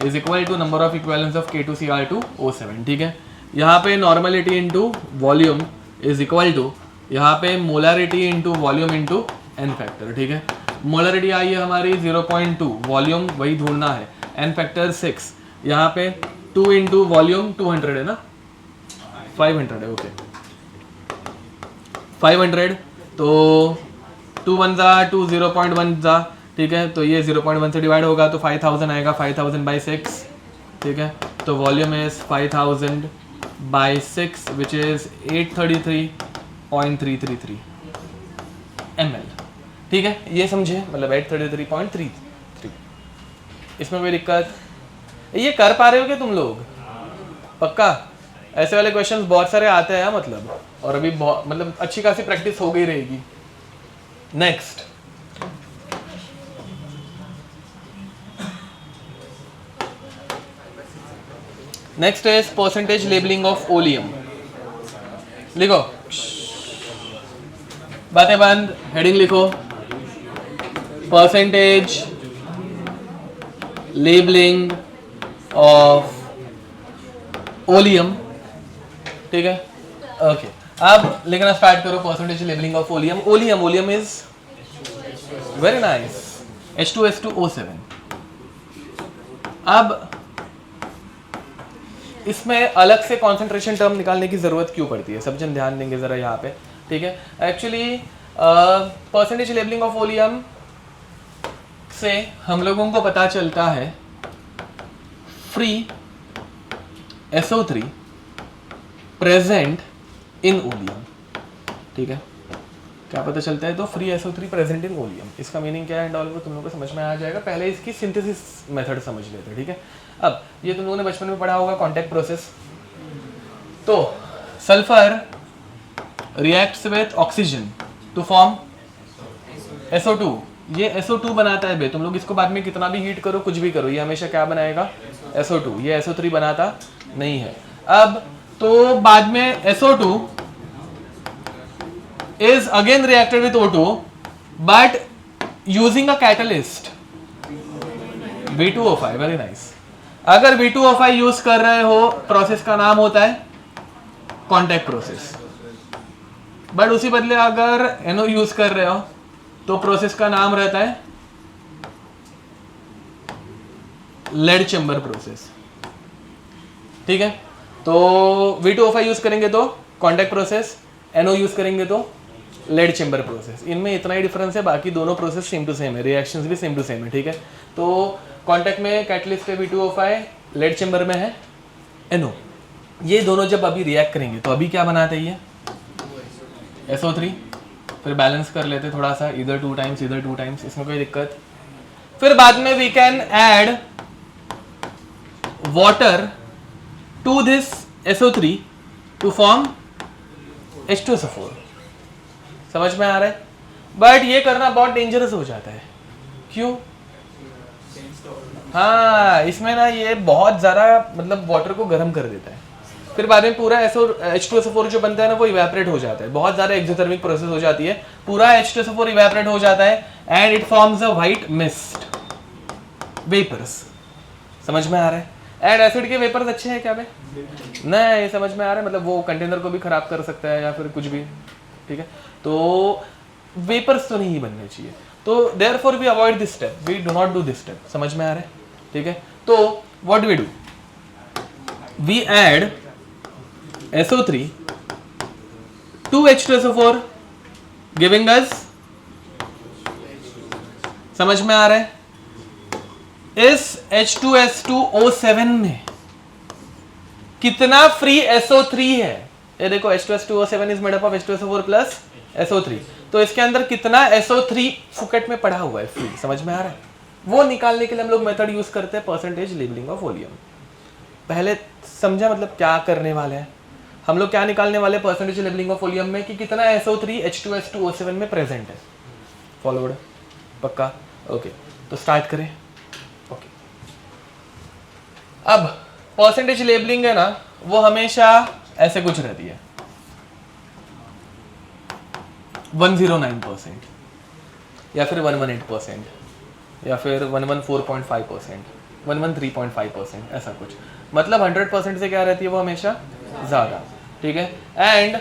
is equal to number of equivalence of K2Cr2O7, ठीक है। यहाँ पे normality into volume is equal to यहाँ पे molarity into volume into N factor, ठीक है। मोलरिटी आई है हमारी 0.2, वॉल्यूम वही ढूंढना है, एन फैक्टर 6, यहाँ पे 2 इंटू वॉल्यूम 200 है ना, 500 है, ओके 500, तो 2 1 जा 2 0.1 जा, ठीक है। तो ये 0.1 से डिवाइड होगा तो 5000 आएगा, 5000 बाई 6, ठीक है। तो volume is 5000 by 6 which is 833.333 ml, ठीक है। ये समझे, मतलब 833.33। इसमें कोई दिक्कत, ये कर पा रहे हो क्या तुम लोग पक्का? ऐसे वाले क्वेश्चंस बहुत सारे आते हैं मतलब, और अभी बहुत मतलब अच्छी खासी प्रैक्टिस हो गई रहेगी। Next, next is percentage labelling of oleum. लिखो, बातें बंद, हेडिंग लिखो, परसेंटेज लेबलिंग ऑफ ओलियम, ठीक है। ओके, अब लिखना स्टार्ट करो, percentage labelling of oleum. Oleum is very nice, H2S2O7। अब इसमें अलग से कॉन्सेंट्रेशन टर्म निकालने की जरूरत क्यों पड़ती है, सब जन ध्यान देंगे जरा यहाँ पे, ठीक है। Actually percentage labelling of oleum से हम लोगों को पता चलता है free SO3 present in oleum, ठीक है। क्या पता चलता है, तो free SO3 present in oleum, इसका मीनिंग क्या है एंड ऑल वो तुम लोगों को समझ में आ जाएगा। पहले इसकी सिंथेसिस मेथड समझ लेते हैं, ठीक है। अब ये तुम लोगों ने बचपन में पढ़ा होगा कॉन्टैक्ट प्रोसेस। तो sulphur reacts with oxygen to form SO2, ये SO2 बनाता है बे, तुम लोग इसको बाद में कितना भी हीट करो, कुछ भी करो, ये हमेशा क्या बनाएगा, SO2, ये SO3 बनाता नहीं है। अब तो बाद में SO2 is again reacted with O2 but using a catalyst V2O5, very nice। अगर V2O5 यूज कर रहे हो, प्रोसेस का नाम होता है कॉन्टैक्ट प्रोसेस। बट उसी बदले अगर NO यूज कर रहे हो तो प्रोसेस का नाम रहता है लेड चेंबर प्रोसेस, ठीक है। तो V2O5 यूज करेंगे तो कॉन्टैक्ट प्रोसेस, NO यूज करेंगे तो लेड चेंबर प्रोसेस। इनमें इतना ही डिफरेंस है, बाकी दोनों प्रोसेस सेम टू सेम है, रिएक्शंस भी सेम टू सेम है, ठीक है। तो कॉन्टैक्ट में कैटलिस्ट है V2O5, लेड चेंबर में है NO। ये दोनों जब अभी रिएक्ट करेंगे तो अभी क्या बनाते हैं, ये SO3, फिर बैलेंस कर लेते थोड़ा सा, इधर 2 टाइम्स इधर 2 टाइम्स, इसमें कोई दिक्कत फिर बाद में we can add water to this SO3 to form H2SO4। समझ में आ रहा है? बट ये करना बहुत डेंजरस हो जाता है। क्यों? हाँ, इसमें ना ये बहुत ज़्यादा मतलब वाटर को गर्म कर देता है। फिर बाद में पूरा H2SO4 जो बनता है ना वो इवेपोरेट हो जाता है, बहुत ज़्यादा एक्सोथर्मिक प्रोसेस हो जाती है, पूरा H2SO4 इवेपोरेट हो जाता है and it forms a white mist, vapours. समझ में आ रहा है? एंड एसिड के वेपर्स अच्छे हैं क्या बे? नहीं, समझ में आ रहा है? मतलब वो कंटेनर को भी खराब कर सकता है या फिर कुछ भी, ठीक है? तो वेपर्स तो नहीं बनने चाहिए, तो therefore we avoid this step, we do not do this step. समझ में आ रहा है? ठीक है, तो what we do, we add SO3 to H2SO4 giving us, समझ में आ रहा है? इस H2S2O7 में कितना फ्री SO3 है? ये देखो H2S2O7 is made up of H2SO4 plus SO3, तो इसके अंदर कितना SO3 फुकट में पड़ा हुआ है फ्री। समझ में आ रहा है? वो निकालने के लिए हम लोग मेथड यूज करते हैं परसेंटेज लेबलिंग ऑफ वॉल्यूम। पहले समझा मतलब क्या करने वाले हैं हम लोग, क्या निकालने वाले परसेंटेज लेबलिंग ऑफ वॉल्यूम में कि कितना SO3 H2S2O7 में प्रेजेंट है। फॉलोड? पक्का? ओके, तो स्टार्ट करें। ओके, अब परसेंटेज लेबलिंग है ना वो हमेशा ऐसे कुछ रहती है, 109% या फिर 118% या फिर 114.5%, 113.5%, ऐसा कुछ। मतलब 100% से क्या रहती है वो हमेशा ज़्यादा, ठीक है? एंड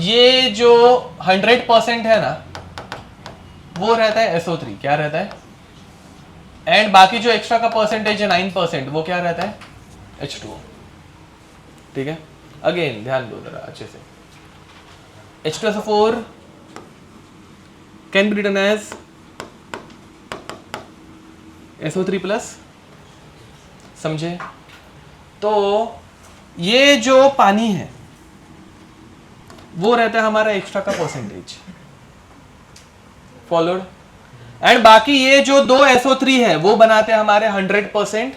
ये जो 100% है ना वो रहता है SO3, क्या रहता है? एंड बाकी जो एक्स्ट्रा का परसेंटेज है 9% वो क्या रहता है? H2O। ठीक है, अगेन ध्यान दो जरा अच्छे से। H2SO4 can be written as SO3 plus, समझे? तो ये जो पानी है वो रहता है हमारा एक्स्ट्रा का परसेंटेज। फॉलोड? एंड बाकी ये जो दो SO3 है वो बनाते हैं हमारे 100%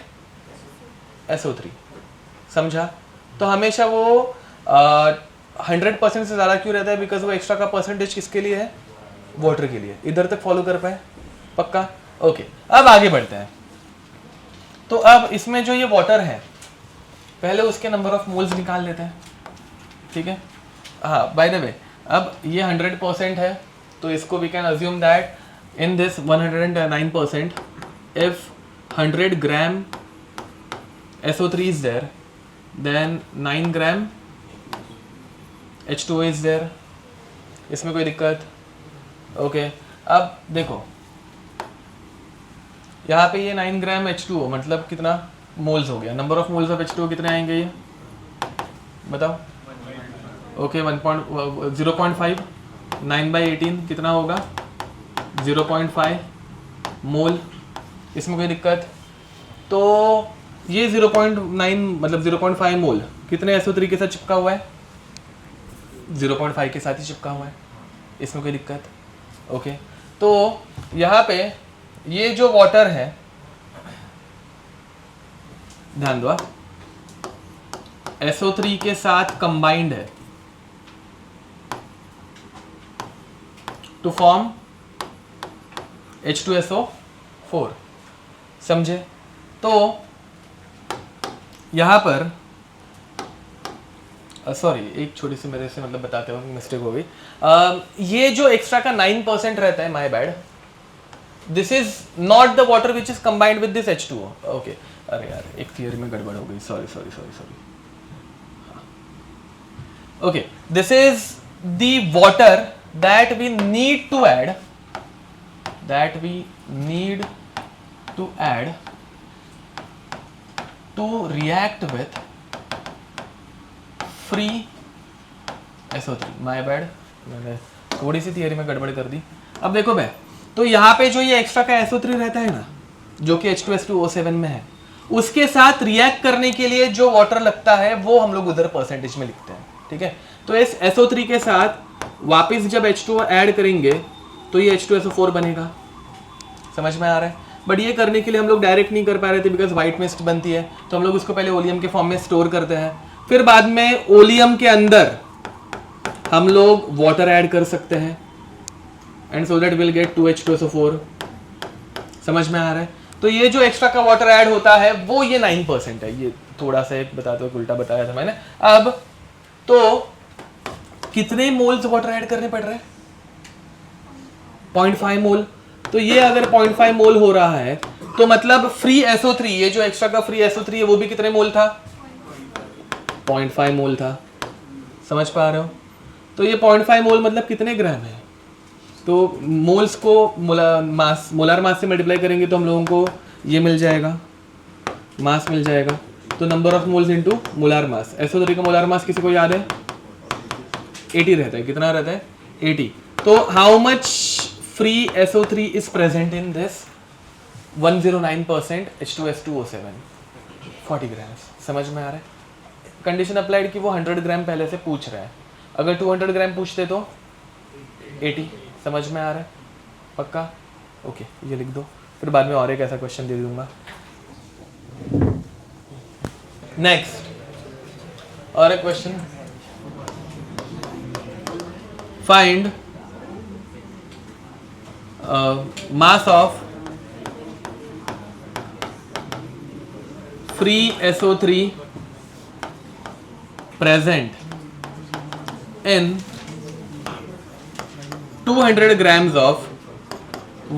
SO3। समझा? तो हमेशा वो 100% से ज्यादा क्यों रहता है? बिकॉज वो एक्स्ट्रा का परसेंटेज किसके लिए है? वाटर के लिए। इधर तक फॉलो कर पाए? पक्का? ओके, अब आगे बढ़ते हैं। तो अब इसमें जो ये वाटर है पहले उसके नंबर ऑफ मोल्स निकाल लेते हैं, ठीक है? हाँ, बाय द वे अब ये 100% है तो इसको we can assume that in this 109% if 100 gram SO3 is there, then 9 gram H2O is there। इसमें कोई दिक्कत? ओके, अब देखो यहाँ पे ये 9 ग्राम H2O मतलब कितना मोल्स हो गया? Number of moles of H2O कितने आएंगे ये बताओ? ओके, 0.5, 9/18 कितना होगा? 0.5 मोल। इसमें कोई दिक्कत? तो ये 0.9 मतलब 0.5 मोल कितने SO3 के साथ चिपका हुआ है? 0.5 के साथ ही चिपका हुआ है। इसमें कोई दिक्कत? ओके, तो यहाँ पे ये जो वाटर है, ध्यान दो, SO3 के साथ कंबाइंड है टू फॉर्म H2SO4। समझे? तो यहां पर सॉरी एक छोटी सी मेरे से मतलब बताते हो मिस्टेक हो गई। ये जो एक्स्ट्रा का 9% रहता है, my bad, this is not the water which is combined with this H2O। Okay, अरे यार एक थियरी में गड़बड़ हो गई, sorry sorry sorry sorry. Okay, this is the water that we need to add, that we need to add to react with free SO3। my bad, मैंने थोड़ी सी theory में गड़बड़ कर दी। अब देखो भाई, तो यहाँ पे जो ये एक्स्ट्रा का SO3 रहता है ना जो कि H2S2O7 में है, उसके साथ रिएक्ट करने के लिए जो वाटर लगता है वो हम लोग उधर परसेंटेज में लिखते हैं, ठीक है? तो इस SO3 के साथ वापस जब H2O ऐड करेंगे तो ये H2SO4 बनेगा। समझ में आ रहा है? बट ये करने के लिए हम लोग डायरेक्ट नहीं कर पा रहे थे बिकॉज व्हाइट मिस्ट बनती है, तो हम लोग उसको पहले ओलियम के फॉर्म में स्टोर करते हैं, फिर बाद में ओलियम के अंदर हम लोग वाटर ऐड कर सकते हैं and so that will get 2H2SO4। समझ में आ रहा है? तो ये जो एक्स्ट्रा का वाटर ऐड होता है वो ये 9% है। ये थोड़ा सा एक बताते हुए उल्टा बताया था मैंने। अब तो कितने मोल्स वाटर ऐड करने पड़ रहे हैं? 0.5 मोल। तो ये अगर 0.5 मोल हो रहा है तो मतलब फ्री SO3, ये जो एक्स्ट्रा का फ्री SO3 है वो भी कितने मोल था? 0.5 मोल था। समझ पा रहे हो? तो ये 0.5 मोल मतलब कितने ग्राम है? तो मोल्स को मोलार मास से मल्टीप्लाई करेंगे तो हम लोगों को ये मिल जाएगा, मास मिल जाएगा। तो number of moles into molar mass. SO3 का मोलार मास किसी को याद है? 80 रहता है। कितना रहता है? 80। तो how much free SO3 is present in this? 109% H2S2O7, 40 grams. समझ में आ रहा है? कंडीशन अप्लाइड कि वो 100 ग्राम पहले से पूछ रहा है, अगर 200 ग्राम पूछते तो 80। समझ में आ रहा है? पक्का? ओके, ये लिख दो, फिर बाद में और एक ऐसा क्वेश्चन दे दूंगा। नेक्स्ट और एक question, find mass of free SO3 present in 200 grams of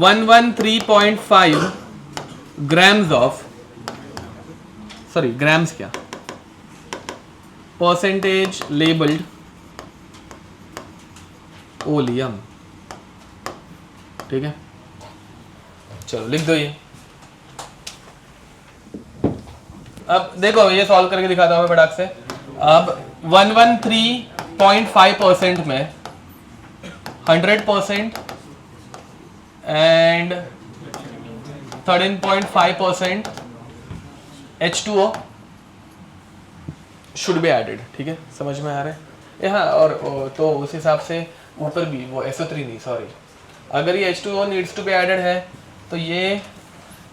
113.5 grams of, sorry grams क्या, percentage labeled ओलियम। ठीक है, चलो लिख दो ये। अब देखो ये सॉल्व करके दिखाता हूं मैं फटाक से। अब 113.5% में 100% and 13.5% H2O should be added. ठीक है, समझ में आ रहा है? यहाँ और तो उस हिसाब से ऊपर भी वो SO3 नहीं, सॉरी, अगर ये H2O needs to be added है तो ये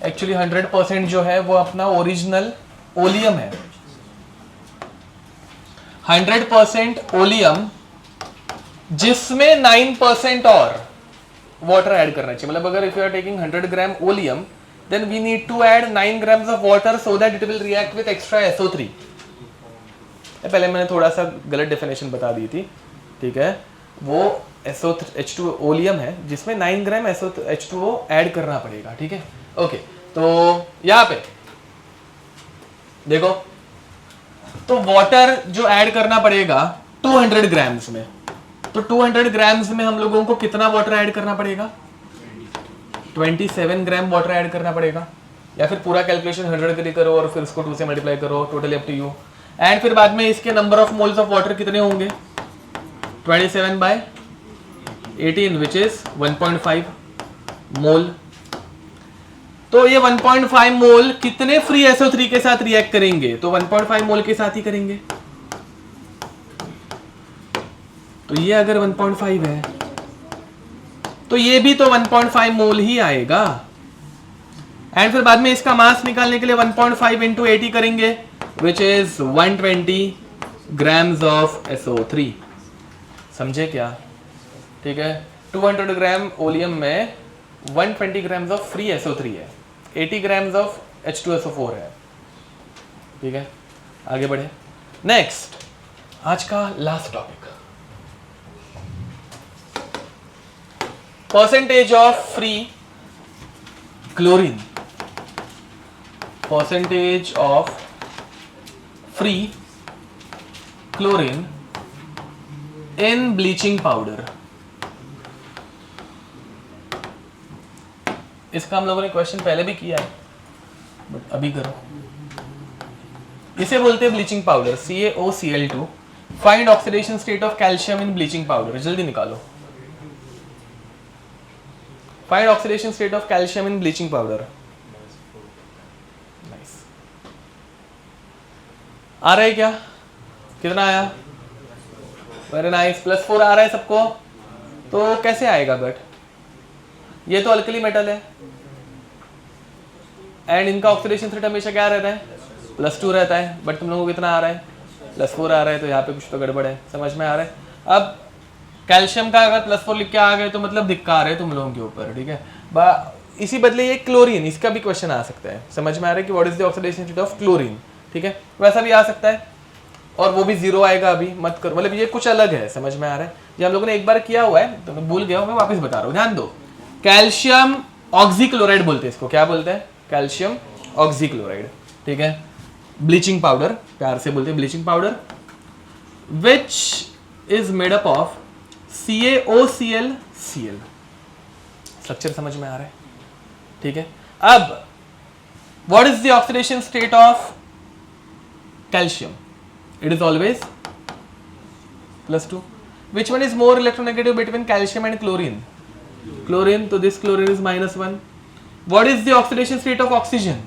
एक्चुअली 100% जो है वो अपना ओरिजिनल ओलियम है। 100% ओलियम जिसमें 9% और वाटर ऐड करना चाहिए। मतलब अगर if you are taking 100 gram oleum then we need to add 9 grams of water so that it will react with extra SO3। पहले मैंने थोड़ा सा गलत डेफिनेशन बता दी थी। ठीक है, वो H2O ओलियम है जिसमें 9 ग्राम H2O ऐड करना पड़ेगा। ठीक है, ओके। तो यहाँ पे देखो, तो वाटर जो ऐड करना पड़ेगा 200 ग्राम्स में, तो 200 ग्राम्स में हम लोगों को कितना वाटर ऐड करना पड़ेगा? 27 ग्राम वाटर ऐड करना पड़ेगा। या फिर पूरा कैलकुलेशन 100 के लिए करो और फिर उसको 2 से मल्टीप्लाई करो, totally up to you. And फिर बाद में इसके number of moles of water कितने होंगे? 27/18 विच इज 1.5 मोल। तो ये 1.5 मोल कितने फ्री SO3 के साथ रिएक्ट करेंगे? तो 1.5 मोल के साथ ही करेंगे। तो ये अगर 1.5 है तो ये भी तो 1.5 मोल ही आएगा। एंड फिर बाद में इसका मास निकालने के लिए 1.5 इंटू 80 करेंगे which is 120 grams of SO3। समझे क्या? ठीक है, 200 ग्राम ओलियम में 120 ग्राम्स ऑफ फ्री SO3 है, 80 ग्राम्स ऑफ H2SO4 है। ठीक है, आगे बढ़े। नेक्स्ट, आज का last topic, percentage of free chlorine, percentage of free chlorine in bleaching powder. इसका हम लोगों ने क्वेश्चन पहले भी किया है बट अभी करो। इसे बोलते हैं bleaching powder, CaOCl2। Find oxidation state of calcium in bleaching powder. जल्दी निकालो, find oxidation state of calcium in bleaching powder. Nice, आ रहा है क्या? कितना आया? वेरी नाइस, +4 आ रहा है सबको। तो कैसे आएगा? बट ये तो अल्कली मेटल है, एंड इनका ऑक्सीडेशन स्टेट हमेशा क्या रहता है, +2 रहता है, बट तुम लोगों को कितना आ रहा है, +4 आ रहा है, तो यहाँ पे कुछ तो गड़बड़ है, समझ में आ रहा है। अब कैल्शियम का अगर +4 लिख के आ गए तो मतलब धिक्कार है तुम लोगों के ऊपर, ठीक है। इसी बदले ये क्लोरीन, इसका भी क्वेश्चन आ सकता है, समझ में आ रहा है कि what is the oxidation state of chlorine, ठीक है, वैसा भी आ सकता है, और वो भी 0 आएगा, अभी मत करो, मतलब ये कुछ अलग है, समझ में आ रहा है। ये हम लोगों ने एक बार किया हुआ है तो मैं भूल गया हूँ, मैं वापस बता रहा हूँ, ध्यान दो। कैल्शियम ऑक्सीक्लोराइड बोलते हैं इसको, क्या बोलते हैं, कैल्शियम ऑक्सीक्लोराइड, ठीक है। ब्लीचिंग पाउडर, प्यार से बोलते हैं bleaching powder, which is made up of CaOCl Cl। Structure समझ में आ रहा है, ठीक है। अब what is the oxidation state of calcium, it is always +2। which one is more electronegative between calcium and chlorine, chlorine, so this chlorine is -1। what is the oxidation state of oxygen,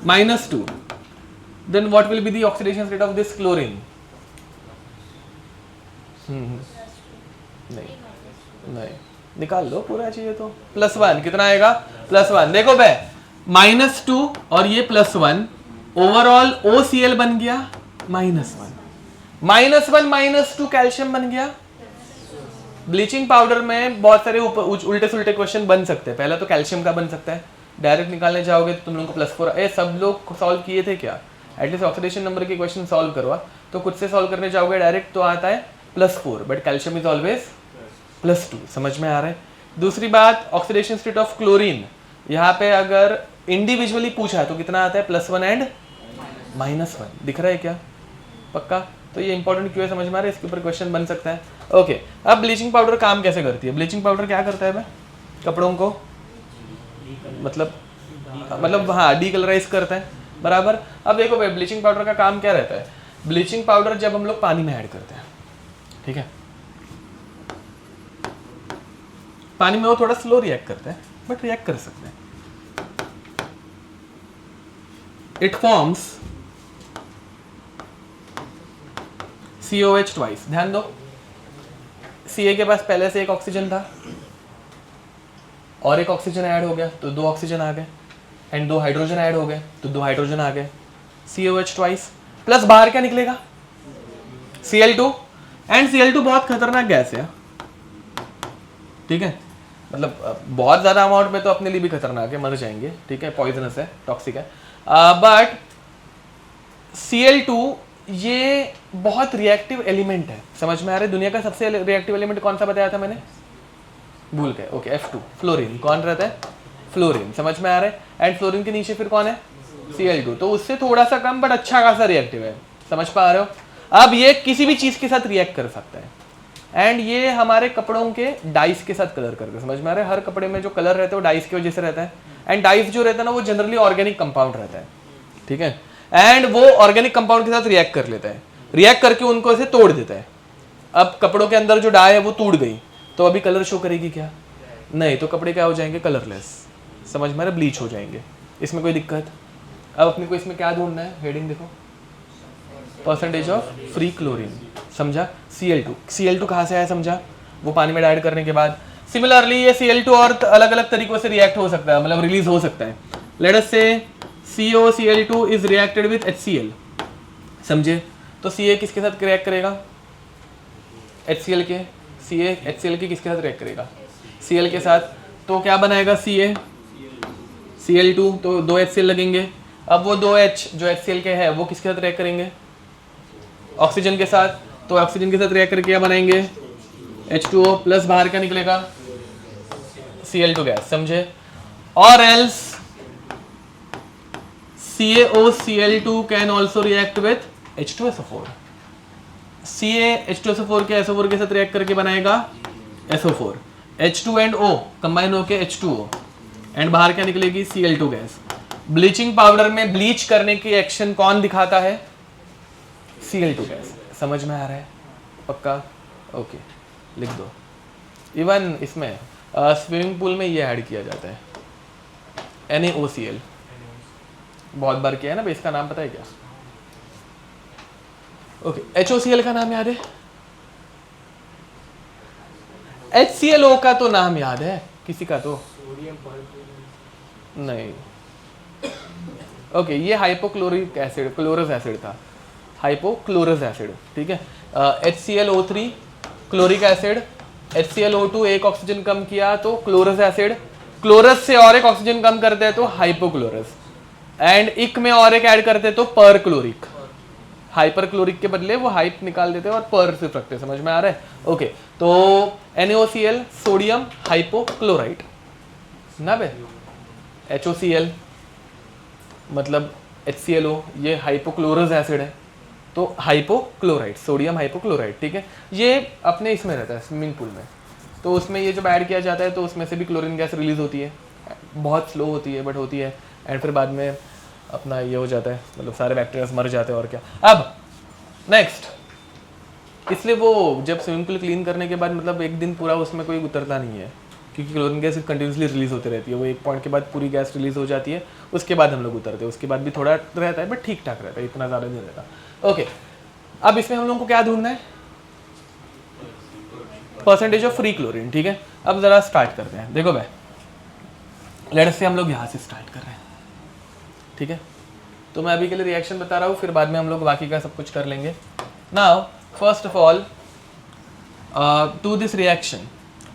-2। then what will be the oxidation state of this chlorine, नहीं नहीं, निकाल लो पूरा चाहिए तो, +1 कितना आएगा, +1, देखो बे -2 और ये +1, ओवरऑल OCl बन गया -1, -1 -2 कैल्शियम बन गया। ब्लीचिंग पाउडर में बहुत सारे उल्टे सुल्टे क्वेश्चन बन सकते हैं, पहला तो कैल्शियम का बन सकता है, डायरेक्ट निकालने जाओगे तो तुम लोगों को +4, सब लोग सॉल्व किए थे क्या, एटलीस्ट ऑक्सीडेशन नंबर के क्वेश्चन सॉल्व करवा, तो खुद से सॉल्व करने जाओगे डायरेक्ट तो आता है +4, बट कैल्शियम इज ऑलवेज +2, समझ में आ रहा है। दूसरी बात, ऑक्सीडेशन स्टेट ऑफ क्लोरीन, यहाँ पे अगर इंडिविजुअली पूछा है तो कितना आता है, +1 एंड -1, दिख रहा है क्या, पक्का। तो ये इंपॉर्टेंट क्यों है, समझ में आ रहा है, इसके ऊपर क्वेश्चन बन सकता है। ओके, अब ब्लीचिंग पाउडर काम कैसे करती है, ब्लीचिंग पाउडर क्या करता है भाई, कपड़ों को मतलब हाँ डीकलराइज करता है, बराबर। अब देखो भाई ब्लीचिंग पाउडर का काम क्या रहता है, ब्लीचिंग पाउडर जब हम लोग पानी में ऐड करते हैं, ठीक है, पानी में वो थोड़ा स्लो रिएक्ट करता है, बट रिएक्ट कर सकते हैं। इट फॉर्म्स COH ट्वाइस, ध्यान दो, Ca के पास पहले से एक ऑक्सीजन था और एक ऑक्सीजन ऐड हो गया तो 2 ऑक्सीजन आ गए, एंड 2 हाइड्रोजन ऐड हो गए तो 2 हाइड्रोजन आ गए, COH ट्वाइस, प्लस बाहर क्या निकलेगा, Cl2, एंड Cl2 बहुत खतरनाक गैस है, ठीक है, मतलब बहुत ज्यादा अमाउंट में तो अपने लिए भी खतरनाक है, मर जाएंगे, ठीक है, पॉइजनस है, टॉक्सिक है, बट Cl2 ये बहुत रिएक्टिव एलिमेंट है, समझ में आ रहा है। दुनिया का सबसे रिएक्टिव एलिमेंट कौन सा बताया था मैंने, भूल गए, ओके, F2, फ्लोरीन। कौन रहता है, फ्लोरीन, समझ में आ रहा है। एंड फ्लोरीन के नीचे फिर कौन है, Cl2, तो उससे थोड़ा सा कम बट अच्छा खासा रिएक्टिव है, समझ पा रहे हो। अब ये किसी भी चीज के साथ रिएक्ट कर सकता है, एंड ये हमारे कपड़ों के डाइस के साथ कलर करते हैं, समझ में आ रहा है। हर कपड़े में जो कलर रहता है वो डाइस की वजह से रहता है, एंड डाइस जो रहता है ना वो जनरली ऑर्गेनिक कंपाउंड रहता है, ठीक है, एंड वो ऑर्गेनिक कंपाउंड के साथ रिएक्ट कर लेता है, रिएक्ट करके उनको ऐसे तोड़ देता है। अब कपड़ों के अंदर जो डाई है वो टूट गई तो अभी कलर शो करेगी क्या, नहीं, तो कपड़े क्या हो जाएंगे, कलरलेस, समझ में आ रहा है, ब्लीच हो जाएंगे, इसमें कोई दिक्कत। अब अपने को इसमें क्या ढूंढना है, हेडिंग देखो, परसेंटेज ऑफ फ्री क्लोरीन, समझा। Cl2 कहाँ से आया, समझा, वो पानी में ऐड करने के बाद। सिमिलरली ये Cl2 और अलग अलग तरीकों से रिएक्ट हो सकता है, मतलब रिलीज हो सकता है। लेट अस से COCl2 is reacted with HCl, समझे, तो Ca किसके साथ रिएक्ट करेगा, HCl के, Ca HCl के किसके साथ रिएक्ट करेगा, Cl के साथ, तो क्या बनाएगा Cl2, तो 2 HCl लगेंगे। अब वो 2 H जो HCl के है वो किसके साथ रिएक्ट करेंगे, ऑक्सीजन के साथ, तो ऑक्सीजन के साथ रिएक्ट करके क्या बनाएंगे, H2O, प्लस बाहर क्या निकलेगा, Cl2 गैस, समझे। और else CaOCl2 can also react with H2SO4, H2SO4 के SO4 के साथ रिएक्ट करके बनाएगा SO4, H2 and O combine होके H2O, एंड बाहर क्या निकलेगी, Cl2 गैस। ब्लीचिंग पाउडर में ब्लीच करने की एक्शन कौन दिखाता है, Cl2 गैस, समझ में आ रहा है, पक्का, ओके, लिख दो। इवन इसमें स्विमिंग पूल में ये ऐड किया जाता है, NaOCl, बहुत बार किया है ना भाई, इसका नाम पता है क्या, ओके, HOCl का नाम याद है, HClO का तो नाम याद है किसी का, तो नहीं, ओके, ये हाइपोक्लोरिक एसिड, क्लोरस एसिड था, हाइपोक्लोरस एसिड, ठीक है। HClO3 क्लोरिक एसिड, HClO2 एक ऑक्सीजन कम किया तो क्लोरस एसिड, क्लोरस से और एक ऑक्सीजन कम करते हैं तो हाइपोक्लोरस, एंड इक में और एक ऐड करते हैं तो पर क्लोरिक। हाइपर क्लोरिक के बदले वो हाइप निकाल देते हैं और पर सिर्फ रखते हैं, समझ में आ रहा है? ओके, तो NaOCl सोडियम हाइपोक्लोराइड ना बे, HOCl मतलब HClO, ये हाइपोक्लोरस एसिड है तो हाइपोक्लोराइड, सोडियम हाइपोक्लोराइड, ठीक है। ये अपने इसमें रहता है स्विमिंग पूल में, तो उसमें ये जब ऐड किया जाता है तो उसमें से भी क्लोरीन गैस रिलीज होती है, बहुत स्लो होती है बट होती है, एंड फिर बाद में अपना ये हो जाता है, मतलब सारे बैक्टीरिया मर जाते हैं और क्या। अब नेक्स्ट, इसलिए वो जब स्विमिंग पूल क्लीन करने के बाद मतलब एक दिन पूरा उसमें कोई उतरता नहीं है, क्योंकि क्लोरीन गैस कंटिन्यूसली रिलीज होती रहती है, वो एक पॉइंट के बाद पूरी गैस रिलीज हो जाती है, उसके बाद हम लोग उतरते हैं, उसके बाद भी थोड़ा रहता है बट ठीक ठाक रहता है, इतना ज़्यादा नहीं रहता। ओके, अब इसमें हम लोगों को क्या ढूंढना है? परसेंटेज ऑफ फ्री क्लोरीन, ठीक है। अब जरा स्टार्ट करते हैं, देखो भाई, लेट्स से हम लोग यहाँ से स्टार्ट कर रहे हैं, ठीक है। तो मैं अभी के लिए रिएक्शन बता रहा हूँ, फिर बाद में हम लोग बाकी का सब कुछ कर लेंगे। Now first of all to this reaction,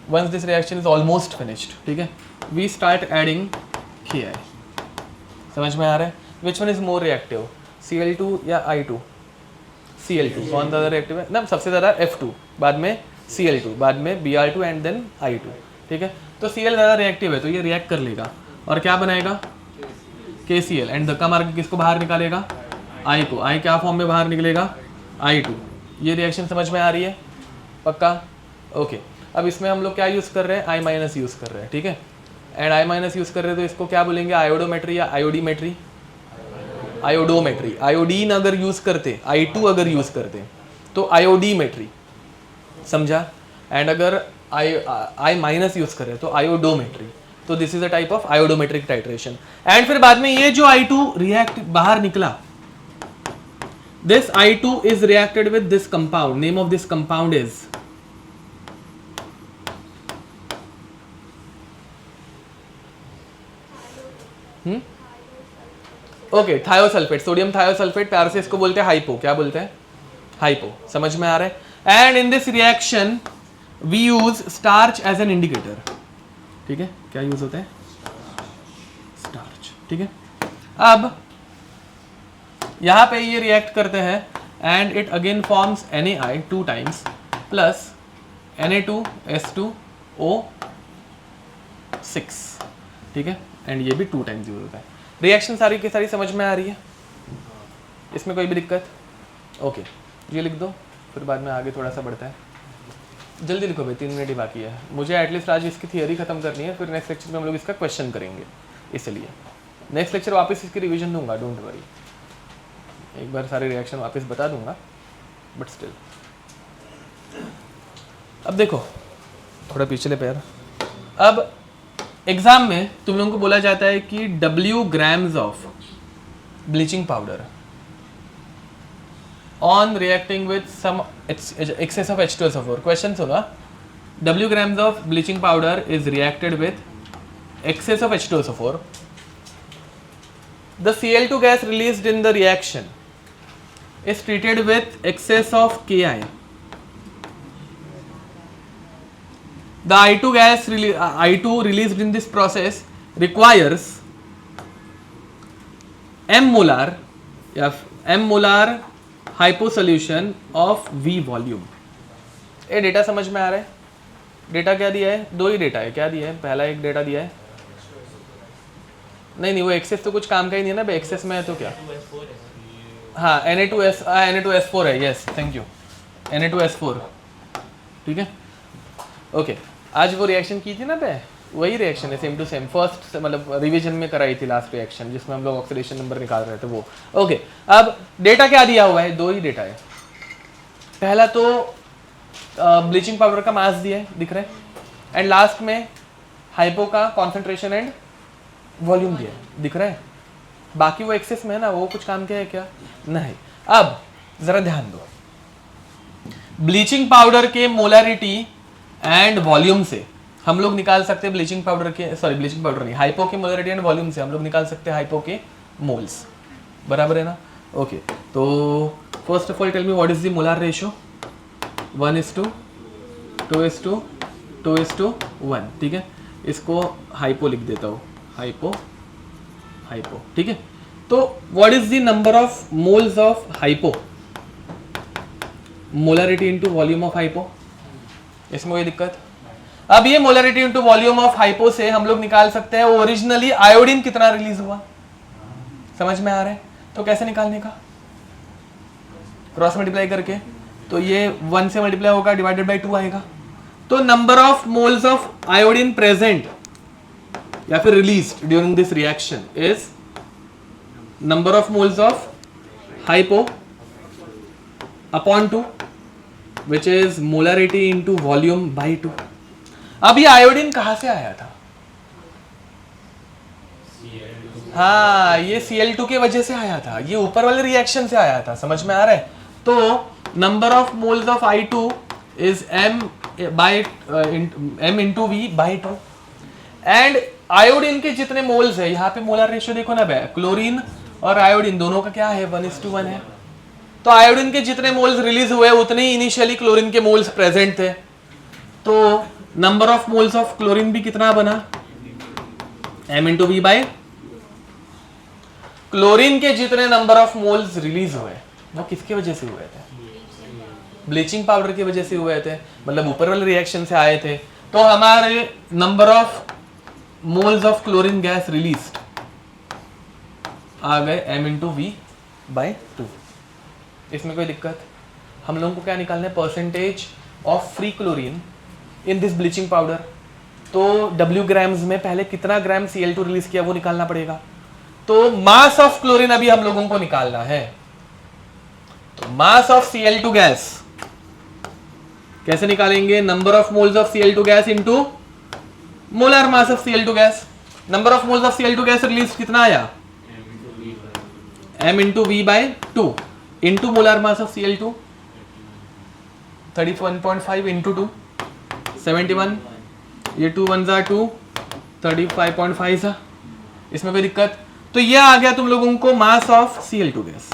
once this reaction is almost finished, ठीक है, we start adding Ki। समझ में आ रहा है? which one is more reactive, Cl2 या I2? Cl2 कौन ज़्यादा रिएक्टिव है ना? सबसे ज़्यादा F2, बाद में Cl2, बाद में Br2 एंड देन I2, ठीक है। तो Cl ज़्यादा रिएक्टिव है तो ये रिएक्ट कर लेगा और क्या बनाएगा? KCl, एंड धक्का मार के किसको बाहर निकालेगा? I को। I क्या फॉर्म में बाहर निकलेगा? I2। ये रिएक्शन समझ में आ रही है? पक्का? ओके, अब इसमें हम लोग क्या यूज़ कर रहे हैं? I माइनस यूज़ कर रहे हैं, ठीक है। एंड I माइनस यूज़ कर रहे हैं तो इसको क्या बोलेंगे? आयोडोमेट्री या आयोडीमेट्री? आयोडोमेट्री। आयोडीन अगर यूज़ करते, I2 अगर यूज़ करते तो आयोडीमेट्री, समझा? एंड अगर I माइनस यूज़ करें तो आयोडोमेट्री। तो this is a type of आयोडोमेट्रिक titration. And फिर बाद में ये जो I2 रिएक्ट बाहर निकला, this I2 is reacted with this compound. Name of this compound is okay, thiosulphate, sodium thiosulphate. प्यार से इसको बोलते हैं हाइपो। क्या बोलते हैं? हाइपो। समझ में आ रहा है? And in this reaction we use starch as an indicator, ठीक है। क्या यूज होता है? स्टार्च, ठीक है। अब यहां पे ये रिएक्ट करते हैं and it again forms NaI 2 times plus Na2S2O6, ठीक है। एंड ये भी 2 टाइम्स यूज होता है। रिएक्शन सारी की सारी समझ में आ रही है? इसमें कोई भी दिक्कत? ओके, ये लिख दो, फिर बाद में आगे थोड़ा सा बढ़ता है। जल्दी लिखो भाई, 3 मिनट ही बाकी है। मुझे एटलीस्ट आज इसकी थियरी खत्म करनी है, फिर नेक्स्ट लेक्चर में हम लोग इसका क्वेश्चन करेंगे, इसलिए नेक्स्ट लेक्चर वापस इसकी रिवीजन दूंगा, डोंट वरी। एक बार सारे रिएक्शन वापस बता दूंगा, बट स्टिल। अब देखो, थोड़ा पिछले पैर। अब एग्जाम में तुम लोगों को बोला जाता है कि W grams of bleaching powder on reacting with some excess of H2SO4। Question होगा, W grams of bleaching powder is reacted with excess of H2SO4. The Cl2 gas released in the reaction is treated with excess of Ki. The I2 gas I2 released in this process requires m molar hyposolution of V volume. ये data समझ में आ रहा है? Data क्या दिया है? 2 ही data है। क्या दिया है? पहला एक डेटा दिया है, नहीं वो एक्सेस तो कुछ काम का ही नहीं है ना, एक्सेस में है तो क्या? हाँ, Na2S4 है, यस थैंक यू, Na2S4, ठीक है। ओके, आज वो रिएक्शन की थी ना पे, वही रिएक्शन है सेम टू सेम, फर्स्ट मतलब रिवीजन में कराई थी लास्ट रिएक्शन, जिसमें हम लोग ऑक्सीडेशन नंबर निकाल रहे थे वो। ओके, अब डेटा क्या दिया हुआ है? 2 ही डेटा है। पहला तो ब्लीचिंग पाउडर का मास दिया है, दिख रहा है, एंड लास्ट में हाइपो का कॉन्सेंट्रेशन एंड वॉल्यूम दिया है, दिख रहा है। बाकी वो एक्सेस में है ना, वो कुछ काम के है क्या? नहीं। अब जरा ध्यान दो, ब्लीचिंग पाउडर के मोलरिटी एंड वॉल्यूम से हम लोग निकाल सकते हैं ब्लीचिंग पाउडर के, सॉरी ब्लीचिंग पाउडर नहीं, हाइपो के मोलरिटी एंड वॉल्यूम से हम लोग निकाल सकते हैं हाइपो के मोल्स, बराबर है ना? ओके, तो first of all tell me what is the molar ratio? 1:2:2:1, ठीक है। इसको हाइपो लिख देता हूँ, हाइपो, ठीक है। तो what is the number of moles of hypo? Molarity into volume of hypo, इसमें कोई दिक्कत? अब ये molarity into volume of hypo से हम लोग निकाल सकते हैं ओरिजिनली आयोडीन कितना रिलीज हुआ, समझ में आ रहा है? तो कैसे निकालने का? क्रॉस मल्टीप्लाई करके, तो ये 1 से मल्टीप्लाई होगा, डिवाइडेड बाय 2 आएगा। तो number of moles of iodine present या फिर released during this reaction is number of moles of hypo upon 2 which is molarity into volume by 2। अब ये आयोडीन कहां से आया था? हाँ, ये Cl2 के वजह से आया था, ये ऊपर वाले रिएक्शन से आया था, समझ में आ रहा है? तो number of moles of I2 is m into V by 2 and iodine के जितने मोल्स है, यहाँ पे मोलर रेशियो देखो ना, क्लोरीन और आयोडीन दोनों का क्या है? 1:1 है। तो आयोडीन के जितने मोल्स रिलीज हुए उतने ही इनिशियली क्लोरीन के मोल्स प्रेजेंट थे। तो number of moles of chlorine भी कितना बना? m into V by, chlorine के जितने नंबर ऑफ मोल्स रिलीज हुए वो किसकी वजह से हुए थे? ब्लीचिंग पाउडर की वजह से हुए थे, मतलब ऊपर वाले रिएक्शन से आए थे। तो हमारे number of moles of chlorine gas released आ गए m into V by 2। इसमें कोई दिक्कत? हम लोगों को क्या निकालना है? Percentage of free chlorine in this bleaching powder. तो W ग्राम्स में पहले कितना ग्राम Cl2 रिलीज किया वो निकालना पड़ेगा। तो मास ऑफ क्लोरीन अभी हम लोगों को निकालना है। तो मास ऑफ Cl2 गैस कैसे निकालेंगे? Number of moles of Cl2 gas into molar mass of Cl2 gas. Number of moles of Cl2 gas release कितना आया? m into V by 2 into molar mass of Cl2 31.5 into 2 71, ये 2 1 जा 2 35.5 सा। इसमें कोई दिक्कत? तो ये आ गया तुम लोगों को मास ऑफ Cl2 गैस।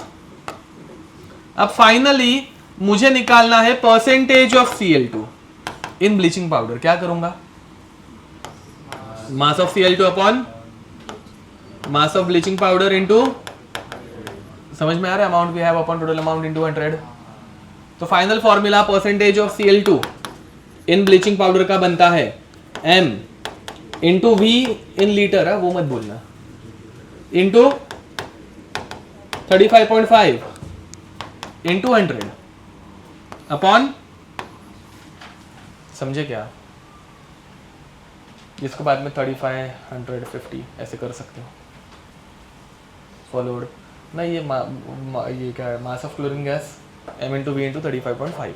अब फाइनली मुझे निकालना है percentage of Cl2 in bleaching powder. क्या करूंगा? Mass of Cl2 upon mass of bleaching powder into, समझ में आ रहा है? Amount we have upon total amount into 100। तो final formula percentage of Cl2 in bleaching powder का बनता है m into V in litre, वो मत बोलना, इंटू 35.5 इंटू 100 अपॉन, समझे क्या? जिसको बाद में 35, 150 ऐसे कर सकते हो फॉलोड ना। ये ये क्या है? Mass of chlorine gas m into V into 35.5,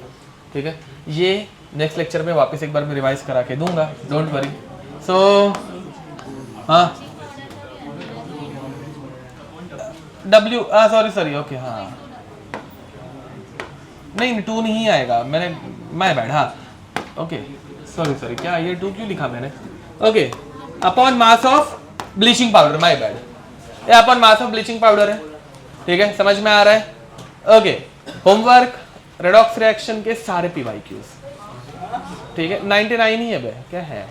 ठीक है। ये नेक्स्ट लेक्चर में वापस एक बार मैं रिवाइज करा के दूंगा, डोंट वरी। सो हाँ, W सॉरी ओके, हाँ नहीं 2 नहीं आएगा, मैंने माय बैड, हाँ ओके सॉरी क्या ये 2 क्यों लिखा मैंने? Okay, upon mass of bleaching powder, my bad, ये upon mass of bleaching powder है, ठीक है, समझ में आ रहा है? ओके, होमवर्क रेडॉक्स रिएक्शन के सारे PYQs, ठीक है, 99 ही है बे, क्या है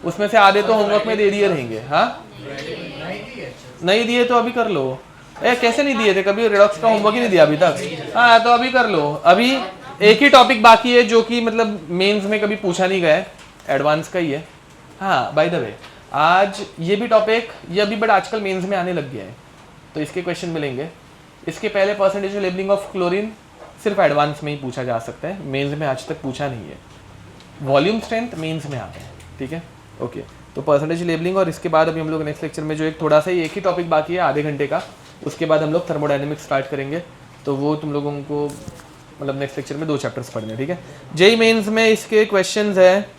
उसमें से आधे तो होमवर्क में दे दिए रहेंगे। हाँ नहीं दिए तो अभी कर लो। कैसे नहीं दिए थे? कभी रेडॉक्स का होमवर्क ही नहीं दिया अभी तक? हाँ तो अभी कर लो। अभी एक ही टॉपिक बाकी है जो कि मतलब मेंस में कभी पूछा नहीं गया है, एडवांस का ही है। हाँ बाय द वे, आज ये भी टॉपिक ये अभी बट आजकल मेंस में आने लग गया है, तो इसके क्वेश्चन मिलेंगे। इसके पहले परसेंटेज लेबलिंग ऑफ क्लोरीन सिर्फ एडवांस में ही पूछा जा सकता है, मेंस में आज तक पूछा नहीं है। वॉल्यूम स्ट्रेंथ मेंस में आता है, ठीक है ओके। तो परसेंटेज लेबलिंग, और इसके बाद अभी हम लोग नेक्स्ट लेक्चर में जो एक थोड़ा सा एक ही टॉपिक बाकी है आधे घंटे का, उसके बाद हम लोग थर्मोडायनेमिक्स स्टार्ट करेंगे। तो वो तुम लोगों को मतलब नेक्स्ट लेक्चर में 2 चैप्टर्स पढ़ने, ठीक है। जेई मेंस में इसके क्वेश्चंस है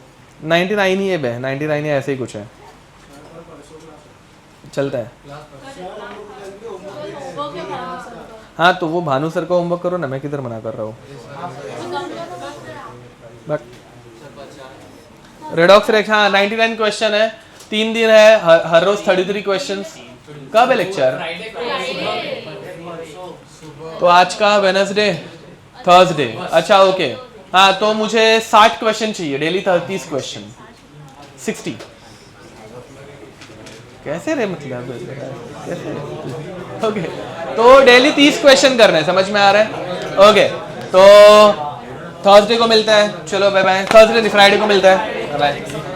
99 ही है बे, 99 है ऐसे ही कुछ है, चलता है। हाँ तो वो भानु सर का होमवर्क करो ना, मैं किधर मना कर रहा हूँ। रेडॉक्स रिएक्शन, हाँ 99 क्वेश्चन है, 3 दिन है, हर रोज 33 क्वेश्चंस। कब है लेक्चर? तो आज का वेनसडे थर्सडे, अच्छा ओके। हाँ तो मुझे 60 क्वेश्चन चाहिए डेली, 30 क्वेश्चन 60 कैसे रे, मतलब कैसे? ओके तो डेली 30 क्वेश्चन करने हैं, समझ में आ रहा है? ओके तो थर्सडे को मिलता है, चलो बाय बाय। थर्सडे फ्राइडे को मिलता है, बाय बाय।